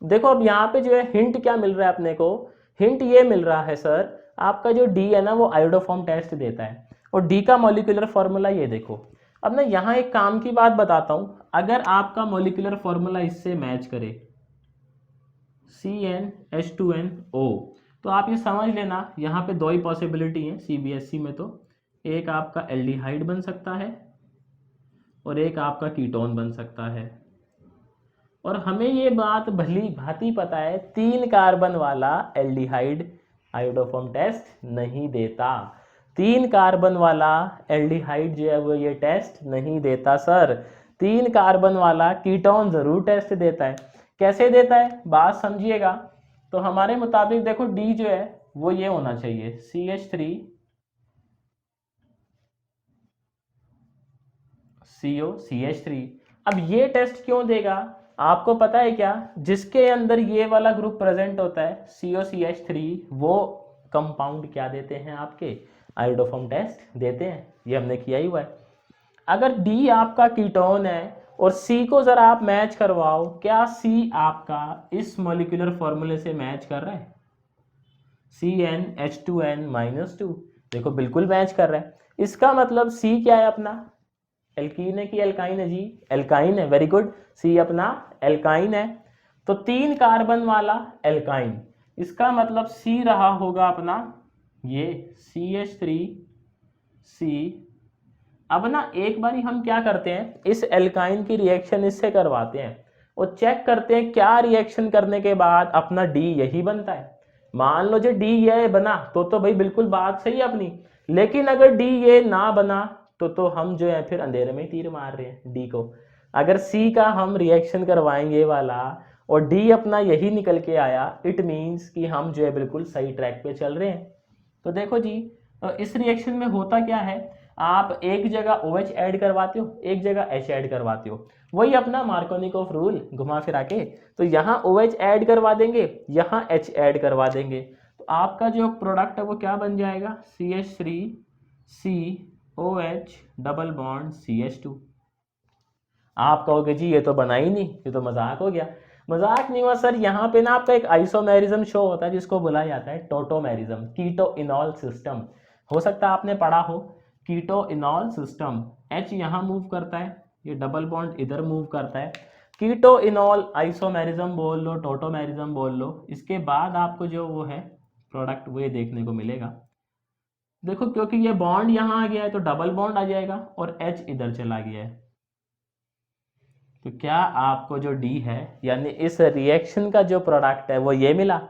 देखो अब यहाँ पे जो है हिंट क्या मिल रहा है अपने को, हिंट ये मिल रहा है सर आपका जो डी है ना वो आयोडोफॉर्म टेस्ट देता है, और डी का मॉलिक्यूलर फॉर्मूला ये देखो। अब ना यहाँ एक काम की बात बताता हूँ, अगर आपका मॉलिक्यूलर फॉर्मूला इससे मैच करे CnH2nO, तो आप ये समझ लेना यहाँ पे दो ही पॉसिबिलिटी है CBSE में, तो एक आपका एल्डिहाइड बन सकता है और एक आपका कीटोन बन सकता है। और हमें ये बात भली भांति पता है 3 कार्बन वाला एल्डिहाइड आयोडोफॉर्म टेस्ट नहीं देता, 3 कार्बन वाला एल्डिहाइड जो है वो ये टेस्ट नहीं देता सर। 3 कार्बन वाला कीटोन जरूर टेस्ट देता है। कैसे देता है बात समझिएगा। तो हमारे मुताबिक देखो डी जो है वो ये होना चाहिए CH3CO CH3। अब ये टेस्ट क्यों देगा, आपको पता है क्या, जिसके अंदर ये वाला ग्रुप प्रेजेंट होता है COCH3, वो कंपाउंड क्या देते हैं आपके, आयोडोफॉर्म टेस्ट देते हैं, ये हमने किया ही हुआ है। अगर डी आपका कीटोन है और सी को जरा आप मैच करवाओ, क्या सी आपका इस मॉलिक्यूलर फॉर्मूले से मैच कर रहा है, CnH2n-2, देखो बिल्कुल मैच कर रहा है। इसका मतलब सी क्या है अपना, एल्कीन है कि एल्काइन है जी, एल्काइन है, वेरी गुड, सी अपना एल्काइन है। तो 3 कार्बन वाला एल्काइन, इसका मतलब सी रहा होगा अपना ये CH3C। अब ना एक बारी हम क्या करते हैं, इस एल्काइन की रिएक्शन इससे करवाते हैं और चेक करते हैं क्या रिएक्शन करने के बाद अपना डी यही बनता है। मान लो जो डी ये बना तो भाई बिल्कुल बात सही है अपनी, लेकिन अगर डी ये ना बना तो हम जो है फिर अंधेरे में तीर मार रहे हैं डी को। अगर सी का हम रिएक्शन करवाएंगे वाला और डी अपना यही निकल के आया, इट मीन्स कि हम जो है बिल्कुल सही ट्रैक पे चल रहे हैं। तो देखो जी, इस रिएक्शन में होता क्या है, आप एक जगह OH ऐड करवाते हो, एक जगह H ऐड करवाते हो, वही अपना मार्कोनिकोव रूल घुमा फिरा के, तो यहाँ OH ऐड करवा देंगे, यहाँ H ऐड करवा देंगे, तो आपका जो प्रोडक्ट है वो क्या बन जाएगा, CH3COH डबल बॉन्ड CH2। आप कहोगे जी ये तो बना ही नहीं, ये तो मजाक हो गया। मजाक नहीं हुआ सर, यहाँ पे ना आपका एक आइसोमेरिज्म शो होता है जिसको बुलाया जाता है टोटोमेरिज्म, कीटो इनॉल सिस्टम। हो सकता है आपने पढ़ा हो, कीटो इनॉल सिस्टम, H यहाँ मूव करता है, ये डबल बॉन्ड इधर मूव करता है, कीटो इनॉल आइसोमेरिज्म बोल लो, टोटोमेरिज्म बोल लो। इसके बाद आपको जो वो है प्रोडक्ट वो ये देखने को मिलेगा। देखो क्योंकि ये बॉन्ड यहाँ आ गया है तो डबल बॉन्ड आ जाएगा और H इधर चला गया है, तो क्या आपको जो डी है यानी इस रिएक्शन का जो प्रोडक्ट है वो ये मिला,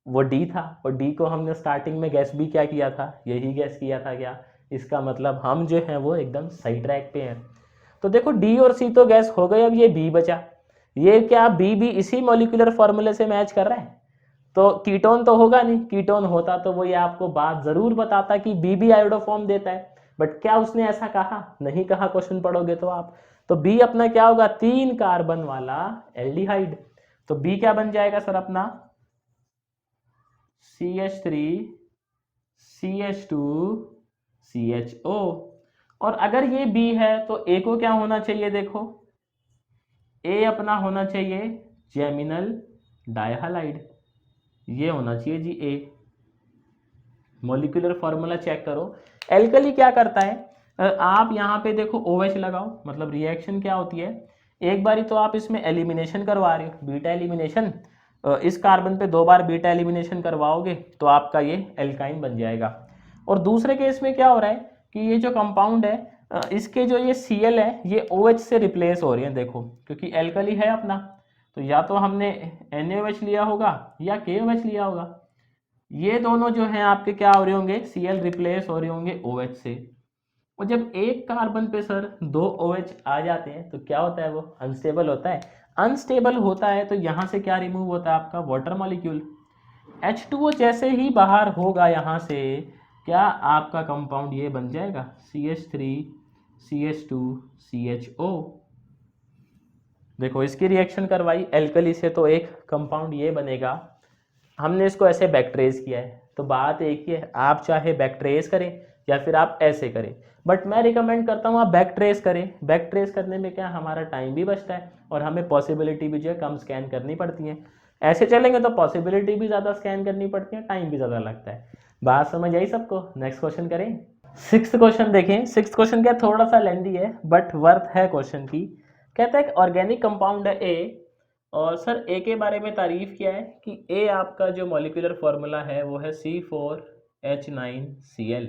वो डी था। और डी को हमने स्टार्टिंग में गैस भी क्या किया था, यही गैस किया था क्या, इसका मतलब हम जो है वो एकदम सही ट्रैक पे हैं। तो देखो डी और सी तो गैस हो गए, अब ये बी बचा। ये क्या बी भी इसी मॉलिक्यूलर फॉर्मूले से मैच कर रहा है, तो कीटोन तो होगा नहीं, कीटोन होता तो वो ये आपको बात जरूर बताता कि बी भी आयोडोफॉर्म देता है, बट क्या उसने ऐसा कहा, नहीं कहा, क्वेश्चन पढ़ोगे तो आप। तो बी अपना क्या होगा, 3 कार्बन वाला एल्डिहाइड, तो बी क्या बन जाएगा सर अपना CH3CH2CHO। और अगर ये बी है तो ए को क्या होना चाहिए, देखो ए अपना होना चाहिए जेमिनल डायहालाइड, ये होना चाहिए जी ए। मॉलिक्यूलर फॉर्मूला चेक करो। एल्कली क्या करता है, आप यहाँ पे देखो OH लगाओ, मतलब रिएक्शन क्या होती है, एक बारी तो आप इसमें एलिमिनेशन करवा रहे हो, बीटा एलिमिनेशन, इस कार्बन पे 2 बार बीटा एलिमिनेशन करवाओगे तो आपका ये एल्काइन बन जाएगा। और दूसरे केस में क्या हो रहा है कि ये जो कंपाउंड है, इसके जो ये Cl है ये OH से रिप्लेस हो रही है, देखो क्योंकि एल्कली है अपना, तो या तो हमने NaOH लिया होगा या KOH लिया होगा। ये दोनों जो हैं आपके क्या हो रहे होंगे, Cl रिप्लेस हो रहे होंगे OH से। और जब एक कार्बन पे सर 2 OH आ जाते हैं तो क्या होता है, वो अनस्टेबल होता है। अनस्टेबल होता है तो यहाँ से क्या रिमूव होता है, आपका वाटर मॉलिक्यूल। H2O जैसे ही बाहर होगा यहाँ से, क्या आपका कंपाउंड ये बन जाएगा CH3CH2CHO। देखो इसकी रिएक्शन करवाई एल्कली से तो एक कंपाउंड ये बनेगा। हमने इसको ऐसे बैकट्रेस किया है, तो बात एक ही है, आप चाहे बैकट्रेस करें या फिर आप ऐसे करें, बट मैं रिकमेंड करता हूँ आप बैकट्रेस करें। बैकट्रेस करने में क्या हमारा टाइम भी बचता है और हमें पॉसिबिलिटी भी जो है कम स्कैन करनी पड़ती है। ऐसे चलेंगे तो पॉसिबिलिटी भी ज़्यादा स्कैन करनी पड़ती है, टाइम भी ज़्यादा लगता है। बात समझ आई सबको, नेक्स्ट क्वेश्चन करें। 6th क्वेश्चन देखें। 6th क्वेश्चन क्या थोड़ा सा लेंदी है बट वर्थ है क्वेश्चन की। कहता है कि ऑर्गेनिक कंपाउंड है ए, और सर ए के बारे में तारीफ किया है कि ए आपका जो मॉलिक्यूलर फॉर्मूला है वो है C4H9Cl।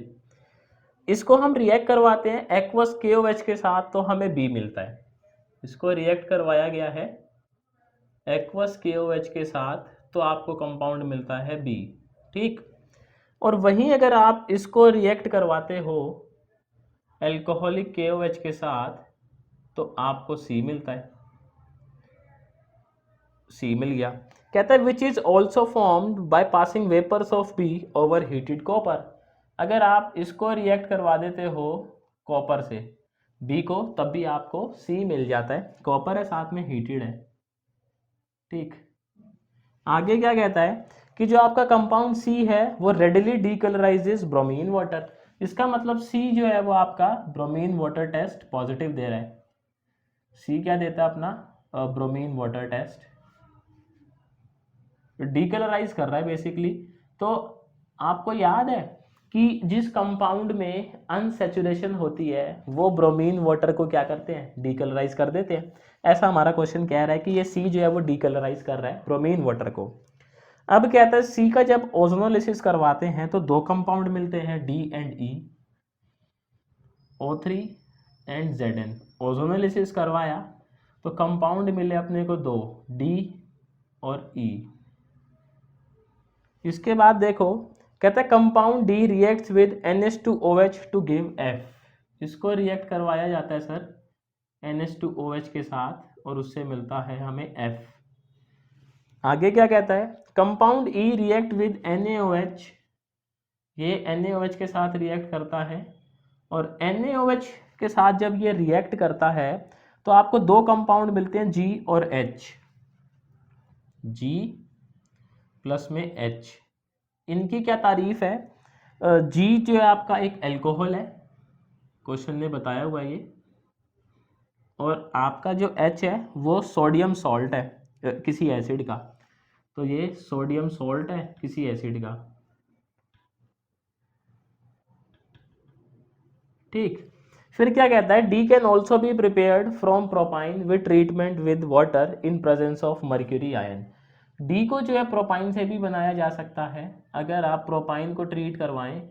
इसको हम रिएक्ट करवाते हैं एक्वस KOH के साथ तो हमें बी मिलता है। इसको रिएक्ट करवाया गया है एक्वस KOH के साथ तो आपको कंपाउंड मिलता है बी, ठीक। और वहीं अगर आप इसको रिएक्ट करवाते हो एल्कोहलिक KOH के साथ तो आपको सी मिलता है, सी मिल गया। कहता है which is also formed by passing vapours of B over heated copper. अगर आप इसको रिएक्ट करवा देते हो कॉपर से बी को तब भी आपको सी मिल जाता है, कॉपर है साथ में हीटेड है। ठीक, आगे क्या कहता है कि जो आपका कंपाउंड सी है वो रेडिली डीकलराइजेस ब्रोमीन वाटर। इसका मतलब सी जो है वो आपका ब्रोमीन वाटर टेस्ट पॉजिटिव दे रहा है। सी क्या देता है अपना, ब्रोमीन वाटर टेस्ट, डीकलराइज कर रहा है बेसिकली। तो आपको याद है कि जिस कंपाउंड में अनसैचुरेशन होती है वो ब्रोमीन वाटर को क्या करते हैं, डीकलराइज कर देते हैं। ऐसा हमारा क्वेश्चन कह रहा है कि ये सी जो है वो डीकलराइज कर रहा है ब्रोमीन वाटर को। अब कहता है सी का जब ओजोनोलिसिस करवाते हैं तो दो कंपाउंड मिलते हैं, D and E, O3 and Zn। Ozonolysis करवाया तो कंपाउंड मिले अपने को दो, डी और ई। इसके बाद देखो कहता है compound D reacts with NH2OH to give F। इसको रिएक्ट करवाया जाता है सर NH2OH के साथ और उससे मिलता है हमें F। आगे क्या कहता है, compound E react with NaOH, ये NaOH के साथ रिएक्ट करता है और NaOH के साथ जब ये रिएक्ट करता है तो आपको दो कंपाउंड मिलते हैं G और H, G प्लस में H। इनकी क्या तारीफ है, G जो है आपका एक अल्कोहल है, क्वेश्चन ने बताया हुआ ये, और आपका जो H है वो सोडियम सॉल्ट है किसी एसिड का, तो ये सोडियम सॉल्ट है किसी एसिड का। ठीक, फिर क्या कहता है, D can also be prepared from propyne with treatment with water in presence of mercury ion. D को जो है प्रोपाइन से भी बनाया जा सकता है अगर आप प्रोपाइन को ट्रीट करवाएं,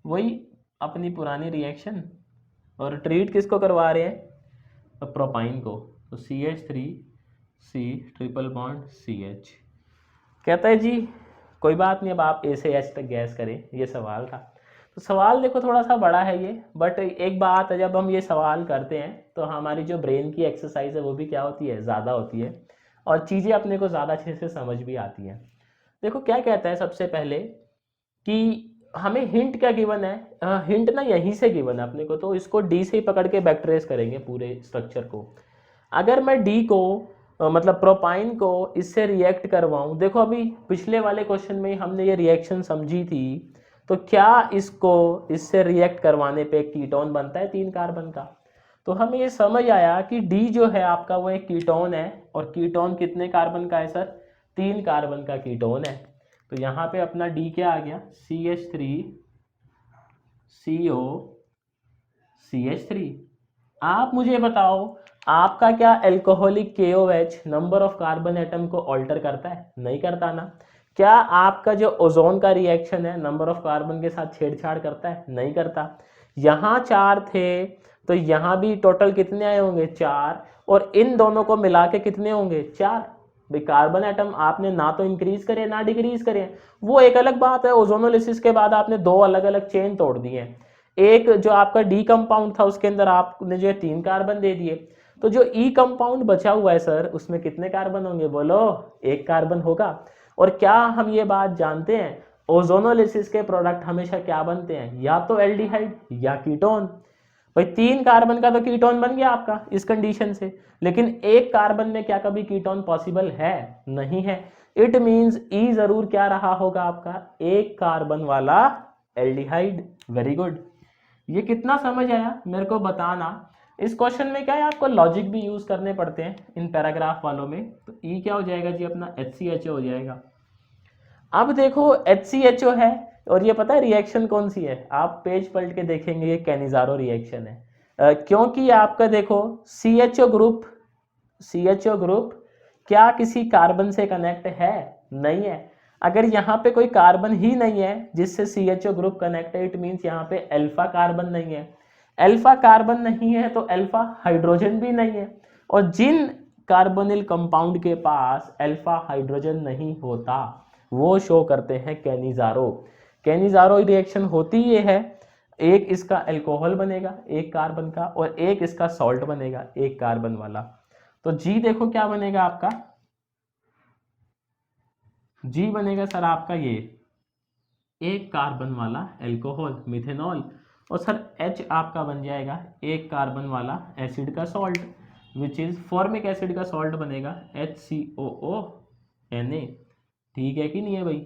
वही अपनी पुरानी रिएक्शन, और ट्रीट किसको करवा रहे हैं, प्रोपाइन को, तो CH3C ट्रिपल बॉन्ड CH। कहता है जी कोई बात नहीं, अब आप A से H तक गैस करें, ये सवाल था। तो सवाल देखो थोड़ा सा बड़ा है ये, बट एक बात है, जब हम ये सवाल करते हैं तो हमारी जो ब्रेन की एक्सरसाइज है वो भी क्या होती है, ज़्यादा होती है, और चीज़ें अपने को ज़्यादा अच्छे से समझ भी आती हैं। देखो क्या कहता है सबसे पहले कि हमें हिंट क्या गिवन है, हिंट ना यहीं से गिवन है अपने को, तो इसको डी से ही पकड़ के बैक ट्रेस करेंगे पूरे स्ट्रक्चर को। अगर मैं डी को मतलब प्रोपाइन को इससे रिएक्ट करवाऊं, देखो अभी पिछले वाले क्वेश्चन में हमने ये रिएक्शन समझी थी, तो क्या इसको इससे रिएक्ट करवाने पे एक कीटोन बनता है 3 कार्बन का। तो हमें ये समझ आया कि डी जो है आपका वो एक कीटोन है, और कीटोन कितने कार्बन का है सर, 3 कार्बन का कीटोन है। तो यहाँ पे अपना डी क्या आ गया, CH3CO CH3। आप मुझे बताओ आपका क्या alcoholic KOH number of carbon atom को ऑल्टर करता है, नहीं करता ना। क्या आपका जो ओजोन का रिएक्शन है नंबर ऑफ कार्बन के साथ छेड़छाड़ करता है, नहीं करता। यहाँ 4 थे तो यहाँ भी टोटल कितने आए होंगे, 4, और इन दोनों को मिला के कितने होंगे, 4। भाई कार्बन एटम आपने ना तो इंक्रीज करे ना डिक्रीज करे, वो एक अलग बात है। ओजोनोलिसिस के बाद आपने 2 अलग अलग चेन तोड़ दिए, एक जो आपका डी कंपाउंड था उसके अंदर आपने जो है 3 कार्बन दे दिए, तो जो ई कंपाउंड बचा हुआ है सर उसमें कितने कार्बन होंगे, बोलो, 1 कार्बन होगा। और क्या हम ये बात जानते हैं, ओजोनोलिसिस के प्रोडक्ट हमेशा क्या बनते हैं, या तो एल्डिहाइड या कीटोन। भाई 3 कार्बन का तो कीटोन बन गया आपका इस कंडीशन से, लेकिन 1 कार्बन में क्या कभी कीटोन पॉसिबल है, नहीं है। इट मींस ई जरूर क्या रहा होगा आपका, 1 कार्बन वाला एल्डिहाइड। वेरी गुड, ये कितना समझ आया मेरे को बताना। इस क्वेश्चन में क्या है, आपको लॉजिक भी यूज करने पड़ते हैं इन पैराग्राफ वालों में। तो ई क्या हो जाएगा जी अपना, HCHO हो जाएगा। अब देखो HCHO है, और ये पता है रिएक्शन कौन सी है, आप पेज पलट के देखेंगे ये कैनिजारो रिएक्शन है। क्योंकि आपका देखो CHO ग्रुप क्या किसी कार्बन से कनेक्ट है, नहीं है। अगर यहाँ पे कोई कार्बन ही नहीं है जिससे CHO ग्रुप कनेक्ट है, इट मीन्स यहाँ पे अल्फा कार्बन नहीं है। अल्फा कार्बन नहीं है तो अल्फा हाइड्रोजन भी नहीं है, और जिन कार्बोनिल कंपाउंड के पास अल्फा हाइड्रोजन नहीं होता वो शो करते हैं कैनिजारो। कैनिजारो रिएक्शन होती ये है, एक इसका अल्कोहल बनेगा 1 कार्बन का, और एक इसका सॉल्ट बनेगा 1 कार्बन वाला। तो जी देखो क्या बनेगा आपका, जी बनेगा सर आपका ये 1 कार्बन वाला अल्कोहल मिथेनॉल, और सर H आपका बन जाएगा 1 कार्बन वाला एसिड का salt. Which is formic acid का सॉल्ट बनेगा HCOONA। ठीक है कि नहीं है भाई?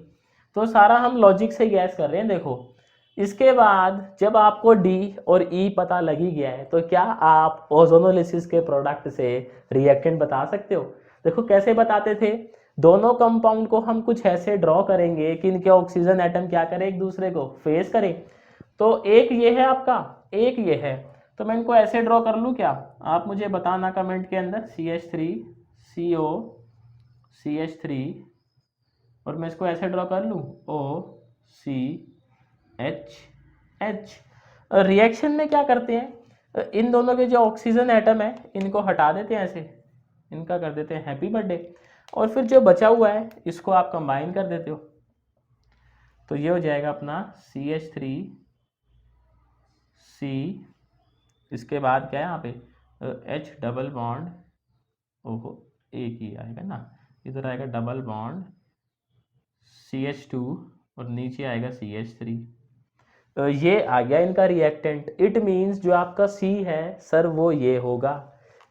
तो सारा हम लॉजिक से गैस कर रहे हैं। देखो इसके बाद जब आपको डी और ई पता लग ही गया है तो क्या आप ओजोनोलिसिस के प्रोडक्ट से रिएक्टेंट बता सकते हो? देखो कैसे बताते थे, दोनों कंपाउंड को हम कुछ ऐसे ड्रॉ करेंगे कि इनके ऑक्सीजन एटम क्या करें, एक दूसरे को फेस करें। तो एक ये है आपका, एक ये है, तो मैं इनको ऐसे ड्रॉ कर लूँ क्या? आप मुझे बताना कमेंट के अंदर। CH3 CO CH3, और मैं इसको ऐसे ड्रॉ कर लूँ OCH। रिएक्शन में क्या करते हैं, इन दोनों के जो ऑक्सीजन एटम है इनको हटा देते हैं, ऐसे इनका कर देते हैं हैप्पी बर्थडे, और फिर जो बचा हुआ है इसको आप कंबाइन कर देते हो। तो ये हो जाएगा अपना CH3C, इसके बाद क्या है यहाँ पे H डबल बॉन्ड, ओहो एक ही आएगा ना, इधर आएगा डबल बॉन्ड CH2 और नीचे आएगा CH3। ये आ गया इनका रिएक्टेंट। इट मीन्स जो आपका C है सर वो ये होगा,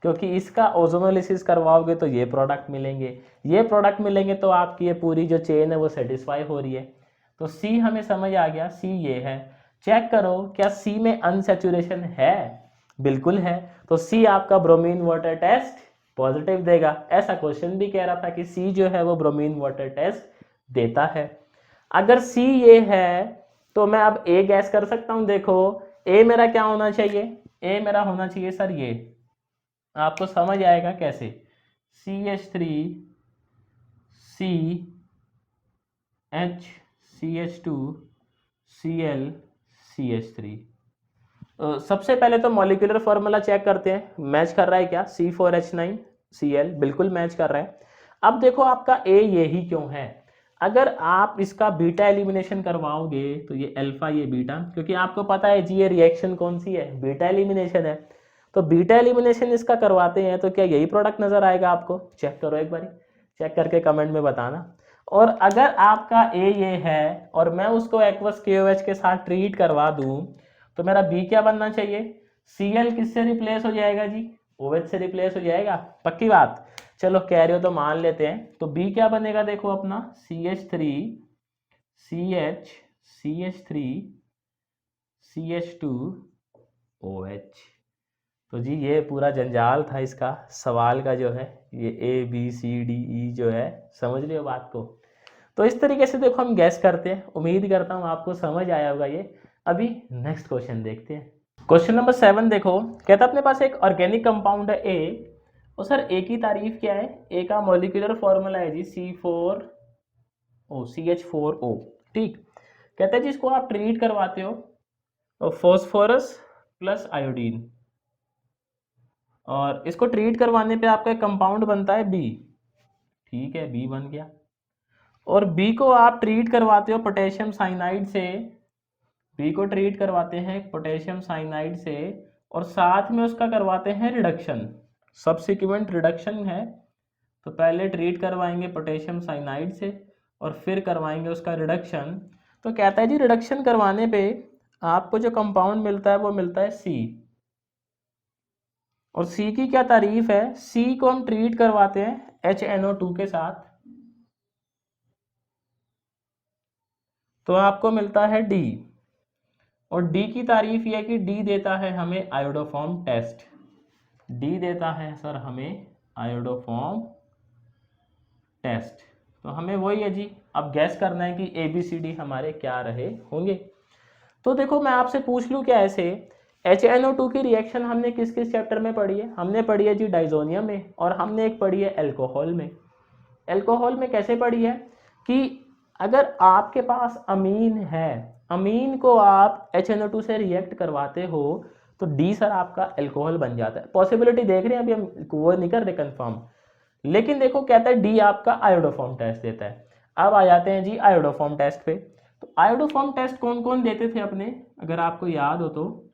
क्योंकि इसका ओजोनोलिसिस करवाओगे तो ये प्रोडक्ट मिलेंगे, ये प्रोडक्ट मिलेंगे तो आपकी ये पूरी जो चेन है वो सेटिस्फाई हो रही है। तो C हमें समझ आ गया, C ये है। चेक करो क्या C में अनसैचुरेशन है? बिल्कुल है। तो C आपका ब्रोमीन वाटर टेस्ट पॉजिटिव देगा। ऐसा क्वेश्चन भी कह रहा था कि C जो है वो ब्रोमीन वाटर टेस्ट देता है। अगर C ये है तो मैं अब A गैस कर सकता हूं। देखो A मेरा क्या होना चाहिए, A मेरा होना चाहिए सर ये, आपको समझ आएगा कैसे, CH3 CH CH2 Cl CH3। सबसे पहले तो मॉलिक्यूलर फॉर्मूला चेक करते हैं, मैच कर रहा है क्या? C4H9 Cl बिल्कुल मैच कर रहा है। अब देखो आपका A यही क्यों है, अगर आप इसका बीटा एलिमिनेशन करवाओगे तो ये अल्फा ये बीटा, क्योंकि आपको पता है जी ये रिएक्शन कौन सी है, बीटा एलिमिनेशन है। तो बीटा एलिमिनेशन इसका करवाते हैं तो क्या यही प्रोडक्ट नजर आएगा आपको? चेक करो एक बारी, चेक करके कमेंट में बताना। और अगर आपका A ये है और मैं उसको एक्वस KOH के साथ ट्रीट करवा दूं तो मेरा B क्या बनना चाहिए? Cl किससे रिप्लेस हो जाएगा जी? OH से रिप्लेस हो जाएगा, पक्की बात। चलो कह रहे हो तो मान लेते हैं। तो B क्या बनेगा देखो अपना, CH3 CH CH3 CH2 OH। तो जी ये पूरा जंजाल था इसका सवाल का जो है, ये ABCDE जो है, समझ लियो बात को। तो इस तरीके से देखो हम गैस करते हैं। उम्मीद करता हूँ आपको समझ आया होगा ये। अभी नेक्स्ट क्वेश्चन देखते हैं। क्वेश्चन नंबर 7 देखो, कहता अपने पास एक ऑर्गेनिक कंपाउंड है A, और सर A की तारीफ क्या है? A का मॉलिक्यूलर फॉर्मूला है जी CH4O। ठीक, कहता है जी इसको आप ट्रीट करवाते हो फॉस्फोरस प्लस आयोडीन, और इसको ट्रीट करवाने पे आपका एक कंपाउंड बनता है B। ठीक है, B बन गया। और B को आप ट्रीट करवाते हो पोटेशियम साइनाइड से, B को ट्रीट करवाते हैं पोटेशियम साइनाइड से, और साथ में उसका करवाते हैं रिडक्शन, सब्सिक्वेंट रिडक्शन है। तो पहले ट्रीट करवाएंगे पोटेशियम साइनाइड से और फिर करवाएंगे उसका रिडक्शन। तो कहता है जी रिडक्शन करवाने पे आपको जो कंपाउंड मिलता है वो मिलता है C, और C की क्या तारीफ है, C को हम ट्रीट करवाते हैं HNO2 के साथ, तो आपको मिलता है D। और D की तारीफ यह है कि D देता है हमें आयोडोफॉर्म टेस्ट, D देता है सर हमें आयोडोफॉर्म टेस्ट। तो हमें वही है जी, अब गैस करना है कि ABCD हमारे क्या रहे होंगे। तो देखो मैं आपसे पूछ लूँ क्या ऐसे, HNO2 की रिएक्शन हमने किस किस चैप्टर में पढ़ी है? हमने पढ़ी है जी डाइजोनियम में, और हमने एक पढ़ी है अल्कोहल में। अल्कोहल में कैसे पढ़ी है कि अगर आपके पास अमीन है, अमीन को आप HNO2 से रिएक्ट करवाते हो तो D सर आपका अल्कोहल बन जाता है। पॉसिबिलिटी देख रहे हैं, अभी हम वो नहीं कर रहे कंफर्म, लेकिन देखो कहता है D आपका आयोडोफॉर्म टेस्ट देता है। अब आ जाते हैं जी आयोडोफॉर्म टेस्ट पे। तो आयोडोफॉर्म टेस्ट कौन कौन देते थे अपने, अगर आपको याद हो तो,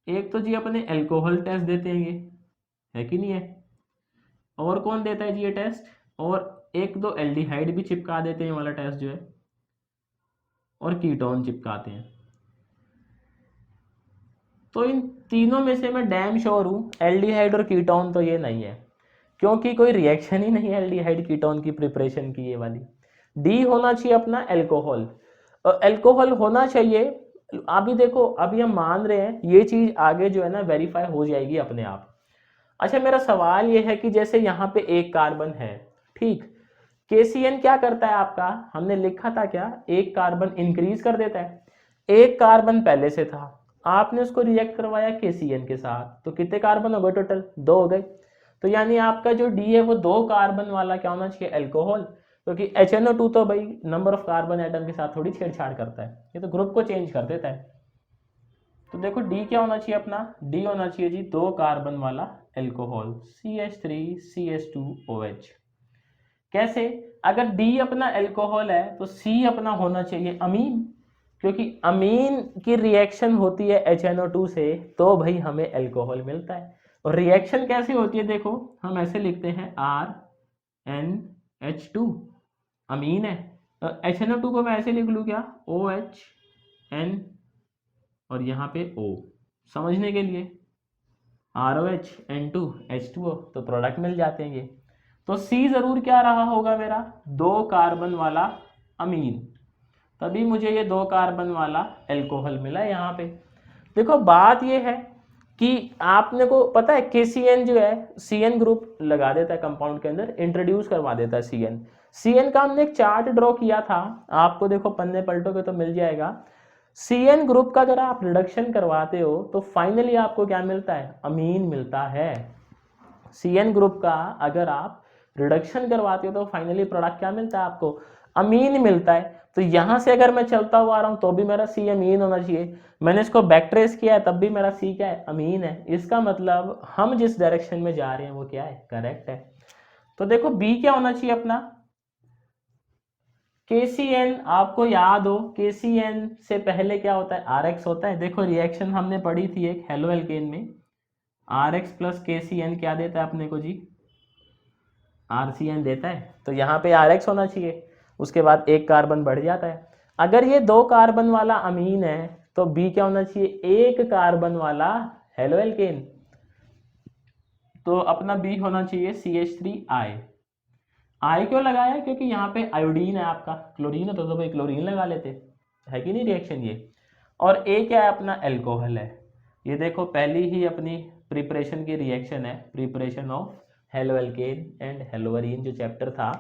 एक तो जी अपने अल्कोहल टेस्ट देते हैं, ये है कि नहीं है? और कौन देता है जी ये टेस्ट? और एक दो एल्डिहाइड भी चिपका देते हैं वाला टेस्ट जो है, और कीटोन चिपकाते हैं। तो इन तीनों में से मैं डैम श्योर हूँ एल्डिहाइड और कीटोन तो ये नहीं है, क्योंकि कोई रिएक्शन ही नहीं है एल्डिहाइड कीटोन की प्रिपरेशन की ये वाली। डी होना चाहिए अपना एल्कोहल, और एल्कोहल होना चाहिए। अभी देखो अभी हम मान रहे हैं ये चीज आगे जो है ना वेरीफाई हो जाएगी अपने आप। अच्छा मेरा सवाल ये है कि जैसे यहाँ पे एक कार्बन है, ठीक, KCN क्या करता है आपका, हमने लिखा था क्या, एक कार्बन इंक्रीज कर देता है। एक कार्बन पहले से था, आपने उसको रिएक्ट करवाया KCN के साथ, तो कितने कार्बन हो गए टोटल, 2 हो गए। तो यानी आपका जो डी है वो 2 कार्बन वाला क्या होना चाहिए, एल्कोहल, क्योंकि HNO2 तो भाई नंबर ऑफ कार्बन एटम के साथ थोड़ी छेड़छाड़ करता है, ये तो ग्रुप को चेंज कर देता है। तो देखो डी क्या होना चाहिए अपना, डी होना चाहिए जी 2 कार्बन वाला एल्कोहल, CH3CH2OH। कैसे, अगर डी अपना एल्कोहल है तो सी अपना होना चाहिए अमीन, क्योंकि अमीन की रिएक्शन होती है HNO2 से, तो भाई हमें एल्कोहल मिलता है। और रिएक्शन कैसे होती है, देखो हम ऐसे लिखते हैं RNH2, अमीन है। HNO2 को मैं ऐसे लिख लूँ क्या, OHN, और यहाँ पे O, समझने के लिए ROH N2 H2O, तो प्रोडक्ट मिल जाते हैं ये। तो सी जरूर क्या रहा होगा मेरा, 2 कार्बन वाला अमीन, तभी मुझे ये 2 कार्बन वाला एल्कोहल मिला यहाँ पे। देखो बात ये है कि आपने को पता है KCN जो है CN ग्रुप लगा देता है कंपाउंड के अंदर, इंट्रोड्यूस करवा देता है CN का हमने एक चार्ट ड्रॉ किया था, आपको देखो पन्ने पलटोगे तो मिल जाएगा। CN ग्रुप का अगर आप रिडक्शन करवाते हो तो फाइनली आपको क्या मिलता है, अमीन मिलता है। CN ग्रुप का अगर आप रिडक्शन करवाते हो तो फाइनली प्रोडक्ट क्या मिलता है आपको, अमीन मिलता है। तो यहां से अगर मैं चलता हुआ आ रहा हूं तो भी मेरा सी अमीन होना चाहिए, मैंने इसको बैक ट्रेस किया है तब भी मेरा सी क्या है, अमीन है। इसका मतलब हम जिस डायरेक्शन में जा रहे हैं वो क्या है, करेक्ट है। तो देखो बी क्या होना चाहिए अपना, KCN, आपको याद हो KCN से पहले क्या होता है, RX होता है। देखो रिएक्शन हमने पढ़ी थी एक हेलो एल्केन में, RX प्लस KCN क्या देता है अपने को जी, RCN देता है। तो यहाँ पे RX होना चाहिए, उसके बाद एक कार्बन बढ़ जाता है। अगर ये 2 कार्बन वाला अमीन है तो बी क्या होना चाहिए, 1 कार्बन वाला हेलो एल्केन, तो अपना बी होना चाहिए CH3I। आई क्यों लगाया, क्योंकि यहाँ पे आयोडीन है आपका, क्लोरीन होता तो भाई क्लोरीन लगा लेते, है कि नहीं रिएक्शन ये। और ए क्या है अपना, एल्कोहल है। ये देखो पहली ही अपनी प्रिपरेशन की रिएक्शन है, preparation of haloalkane and haloarene जो चैप्टर था,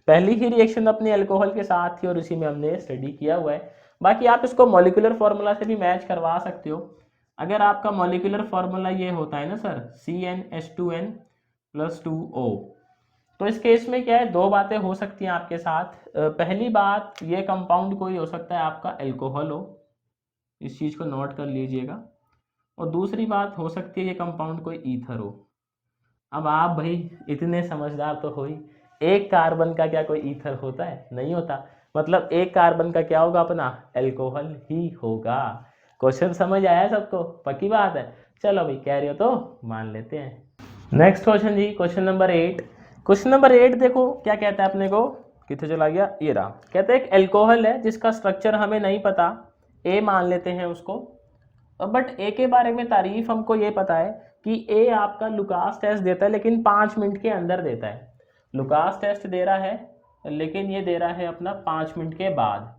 पहली ही रिएक्शन अपनी अल्कोहल के साथ थी और उसी में हमने स्टडी किया हुआ है। बाकी आप इसको मॉलिक्यूलर फार्मूला से भी मैच करवा सकते हो। अगर आपका मॉलिक्यूलर फार्मूला ये होता है ना सर, CnH2n + 2O, तो इस केस में क्या है, 2 बातें हो सकती हैं आपके साथ। पहली बात, ये कंपाउंड कोई हो सकता है आपका एल्कोहल हो, इस चीज़ को नोट कर लीजिएगा। और दूसरी बात हो सकती है ये कंपाउंड कोई ईथर हो। अब आप भाई इतने समझदार तो हो ही, एक कार्बन का क्या कोई ईथर होता है, नहीं होता। मतलब एक कार्बन का क्या होगा अपना, एल्कोहल ही होगा। क्वेश्चन समझ आया सबको, पक्की बात है। चलो भाई कह रहे हो तो मान लेते हैं। नेक्स्ट क्वेश्चन जी, क्वेश्चन नंबर 8। क्वेश्चन नंबर 8 देखो क्या कहता है अपने को, कितने चला गया, ये रहा। कहते हैं एक एल्कोहल है जिसका स्ट्रक्चर हमें नहीं पता, ए मान लेते हैं उसको, बट ए के बारे में तारीफ हमको ये पता है कि ए आपका लुकास टेस्ट देता है, लेकिन 5 मिनट के अंदर देता है। लुकास टेस्ट दे रहा है लेकिन ये दे रहा है अपना 5 मिनट के बाद।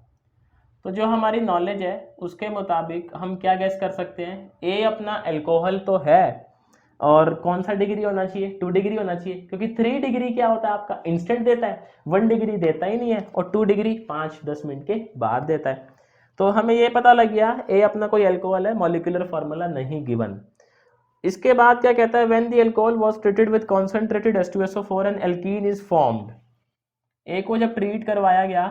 तो जो हमारी नॉलेज है उसके मुताबिक हम क्या गैस कर सकते हैं, ए अपना एल्कोहल तो है, और कौन सा डिग्री होना चाहिए, 2 डिग्री होना चाहिए, क्योंकि 3 डिग्री क्या होता है आपका, इंस्टेंट देता है, 1 डिग्री देता ही नहीं है, और 2 डिग्री 5-10 मिनट के बाद देता है। तो हमें ये पता लग गया ए अपना कोई अल्कोहल है, मॉलिक्यूलर फार्मूला नहीं गिवन। इसके बाद क्या कहता है, when the alcohol was treated with concentrated H2SO4 and alkene is formed. A को जब ट्रीट करवाया गया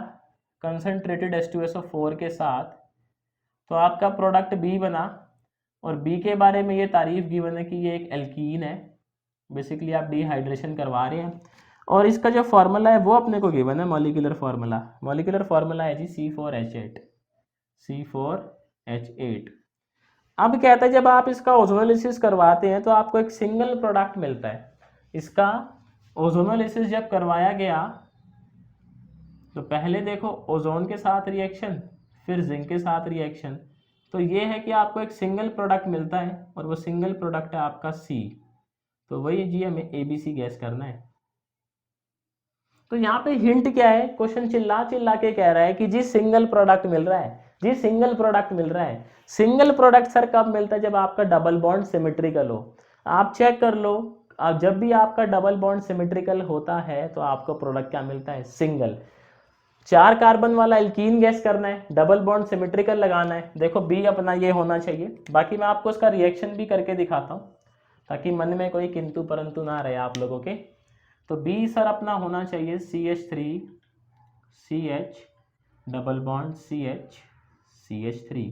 कंसंट्रेटेड H2SO4 के साथ तो आपका प्रोडक्ट बी बना, और बी के बारे में ये तारीफ गिवन है कि ये एक एल्कीन है, बेसिकली आप डिहाइड्रेशन करवा रहे हैं। और इसका जो फार्मूला है वो अपने को गिवन है, मॉलिक्यूलर फार्मूला है जी C4H8। अब कहता है जब आप इसका ओजोनोलिसिस करवाते हैं तो आपको एक सिंगल प्रोडक्ट मिलता है। इसका ओजोनोलिसिस जब करवाया गया तो पहले देखो ओजोन के साथ रिएक्शन, फिर जिंक के साथ रिएक्शन, तो ये है कि आपको एक सिंगल प्रोडक्ट मिलता है और वो सिंगल प्रोडक्ट है आपका सी। तो वही जी हमें ABC गैस करना है। तो यहाँ पे हिंट क्या है, क्वेश्चन चिल्ला चिल्ला के कह रहा है कि जी सिंगल प्रोडक्ट मिल रहा है, जी सिंगल प्रोडक्ट मिल रहा है। सिंगल प्रोडक्ट सर कब मिलता है, जब आपका डबल बॉन्ड सिमेट्रिकल हो। आप चेक कर लो, अब जब भी आपका डबल बॉन्ड सिमेट्रिकल होता है तो आपको प्रोडक्ट क्या मिलता है, सिंगल। 4 कार्बन वाला एल्कीन गैस करना है, डबल बॉन्ड सिमेट्रिकल लगाना है। देखो बी अपना ये होना चाहिए। बाकी मैं आपको इसका रिएक्शन भी करके दिखाता हूँ ताकि मन में कोई किंतु परंतु ना रहे आप लोगों के। तो बी सर अपना होना चाहिए CH3CH डबल बॉन्ड CH3।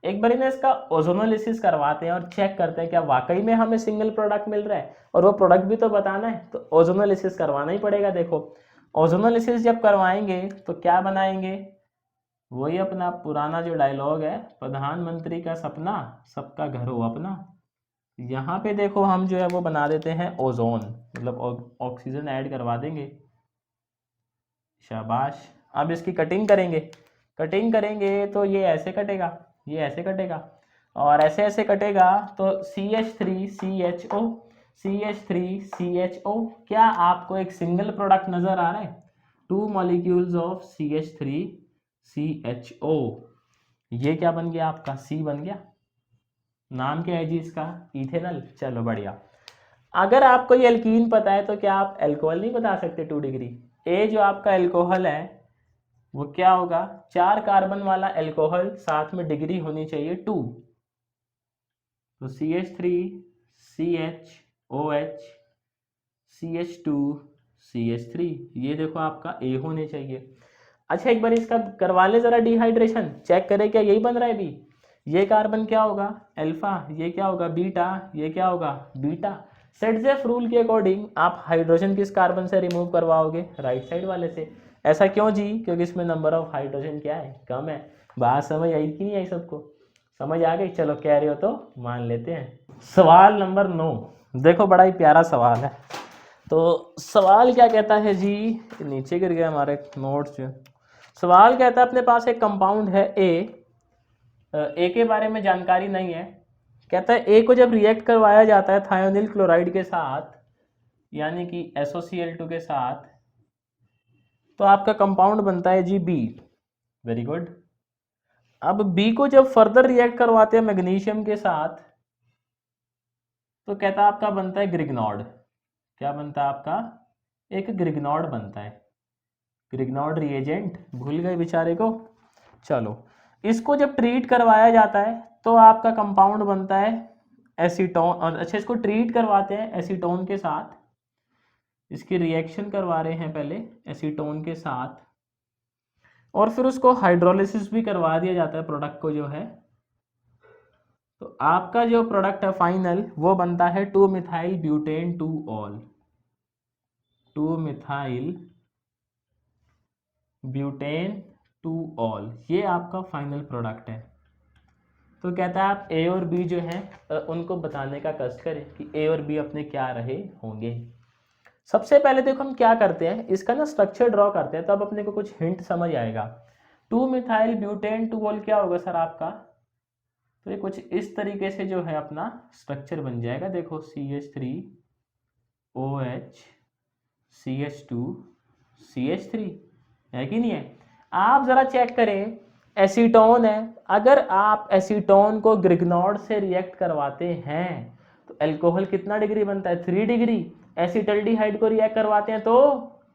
एक बार इन्हें इसका ओजोनोलिसिस करवाते हैं और चेक करते हैं क्या वाकई में हमें सिंगल प्रोडक्ट मिल रहा है, और वो प्रोडक्ट भी तो बताना है, तो ओजोनोलिसिस करवाना ही पड़ेगा। देखो ओजोनोलिसिस जब करवाएंगे तो क्या बनाएंगे, वही अपना पुराना जो डायलॉग है, प्रधानमंत्री का सपना सबका घर हो अपना। यहाँ पे देखो हम जो है वो बना देते हैं ओजोन, मतलब ऑक्सीजन ऐड करवा देंगे। शाबाश। अब इसकी कटिंग करेंगे, कटिंग करेंगे तो ये ऐसे कटेगा, ये ऐसे कटेगा और ऐसे ऐसे कटेगा। तो CH3CHO CH3CHO, क्या आपको एक सिंगल प्रोडक्ट नजर आ रहा है, 2 मॉलिक्यूल्स ऑफ CH3CHO। ये क्या बन गया आपका, C बन गया। नाम क्या है जी इसका, इथेनॉल। चलो बढ़िया। अगर आपको ये एल्कीन पता है तो क्या आप एल्कोहल नहीं बता सकते 2 डिग्री। ए जो आपका एल्कोहल है वो क्या होगा, 4 कार्बन वाला एल्कोहल, साथ में डिग्री होनी चाहिए 2। तो CH3CHOH CH2CH3, ये देखो आपका ए होने चाहिए। अच्छा एक बार इसका करवा ले जरा डिहाइड्रेशन, चेक करें क्या यही बन रहा है भी। ये कार्बन क्या होगा, अल्फा, ये क्या होगा बीटा, ये क्या होगा बीटा। सेटजेफ रूल के अकॉर्डिंग आप हाइड्रोजन किस कार्बन से रिमूव करवाओगे, राइट साइड वाले से। ऐसा क्यों जी, क्योंकि इसमें नंबर ऑफ हाइड्रोजन क्या है, कम है। बात समझ आई कि नहीं आई, सबको समझ आ गई। चलो कह रहे हो तो मान लेते हैं। सवाल नंबर 9, देखो बड़ा ही प्यारा सवाल है। तो सवाल क्या कहता है जी, नीचे गिर गया हमारे नोट्स जो। सवाल कहता है अपने पास एक कंपाउंड है ए के बारे में जानकारी नहीं है। कहता है ए को जब रिएक्ट करवाया जाता है थायोनिल क्लोराइड के साथ, यानी कि SOCl2 के साथ, तो आपका कंपाउंड बनता है जी बी। Very good. अब बी को जब फर्दर रिएक्ट करवाते हैं मैग्नीशियम के साथ, तो कहता है आपका बनता है ग्रिग्नॉर्ड। क्या बनता है आपका, एक ग्रिग्नॉर्ड बनता है। ग्रिग्नॉर्ड रिएजेंट भूल गए बेचारे को। चलो इसको जब ट्रीट करवाया जाता है तो आपका कंपाउंड बनता है एसीटोन। और अच्छा इसको ट्रीट करवाते हैं एसीटोन के साथ, इसकी रिएक्शन करवा रहे हैं पहले एसीटोन के साथ, और फिर उसको हाइड्रोलिसिस भी करवा दिया जाता है प्रोडक्ट को जो है। तो आपका जो प्रोडक्ट है फाइनल वो बनता है 2 methyl butane 2 all, 2 methyl butane 2 all, ये आपका फाइनल प्रोडक्ट है। तो कहता है आप ए और बी जो हैं उनको बताने का कष्ट करें कि ए और बी अपने क्या रहे होंगे। सबसे पहले देखो हम क्या करते हैं, इसका ना स्ट्रक्चर ड्रॉ करते हैं, तो अब अपने को कुछ हिंट समझ आएगा। 2 मिथाइल ब्यूटेन 2 ऑल क्या होगा सर आपका, तो ये कुछ इस तरीके से जो है अपना स्ट्रक्चर बन जाएगा। देखो CH3OH CH2CH3, है कि नहीं है। आप जरा चेक करें, एसीटोन है, अगर आप एसीटोन को ग्रिग्नॉर्ड से रिएक्ट करवाते हैं तो अल्कोहल कितना डिग्री बनता है, 3 डिग्री। एसिटल्डिहाइड को रिएक्ट करवाते हैं तो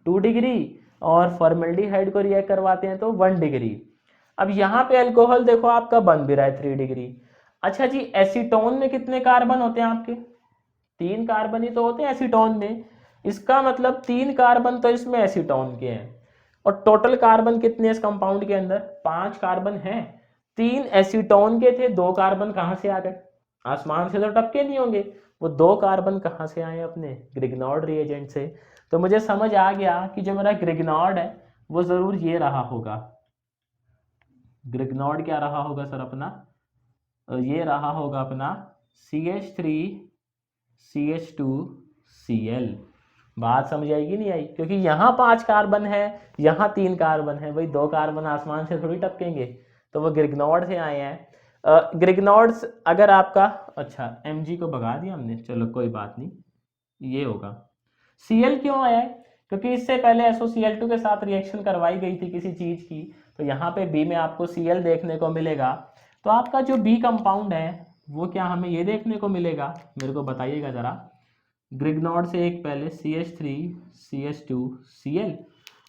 2 डिग्री, और फॉर्मल्डिहाइड को रिएक्ट करवाते हैं तो 1 डिग्री। अब यहाँ पे अल्कोहल देखो आपका बन भी रहा है 3 डिग्री। अच्छा जी एसीटोन में कितने कार्बन होते हैं आपके, 3 कार्बन ही तो होते हैं एसीटोन में। इसका मतलब 3 कार्बन तो इसमें एसीटोन के हैं, और टोटल कार्बन कितने इस कंपाउंड के अंदर, 5 कार्बन हैं। 3 एसीटोन के थे, 2 कार्बन कहाँ से आ गए, आसमान से तो टपके नहीं होंगे। वो 2 कार्बन कहाँ से आए, अपने ग्रिग्नॉर्ड रिएजेंट से। तो मुझे समझ आ गया कि जो मेरा ग्रिग्नॉर्ड है वो जरूर ये रहा होगा। ग्रिग्नॉर्ड क्या रहा होगा सर अपना, ये रहा होगा अपना CH3CH2Cl। बात समझ आएगी नहीं आई, क्योंकि यहाँ 5 कार्बन है, यहाँ 3 कार्बन है, वही 2 कार्बन आसमान से थोड़ी टपकेंगे, तो वो ग्रिग्नॉर्ड से आए हैं। ग्रिग्नॉर्ड्स अगर आपका, अच्छा Mg को भगा दिया हमने, चलो कोई बात नहीं, ये होगा। Cl क्यों आया है? क्योंकि इससे पहले SOCl2 के साथ रिएक्शन करवाई गई थी किसी चीज की, तो यहाँ पे B में आपको Cl देखने को मिलेगा। तो आपका जो B कंपाउंड है वो क्या हमें ये देखने को मिलेगा, मेरे को बताइएगा जरा। ग्रिग्नॉर्ड से एक पहले CH3 CH2 Cl,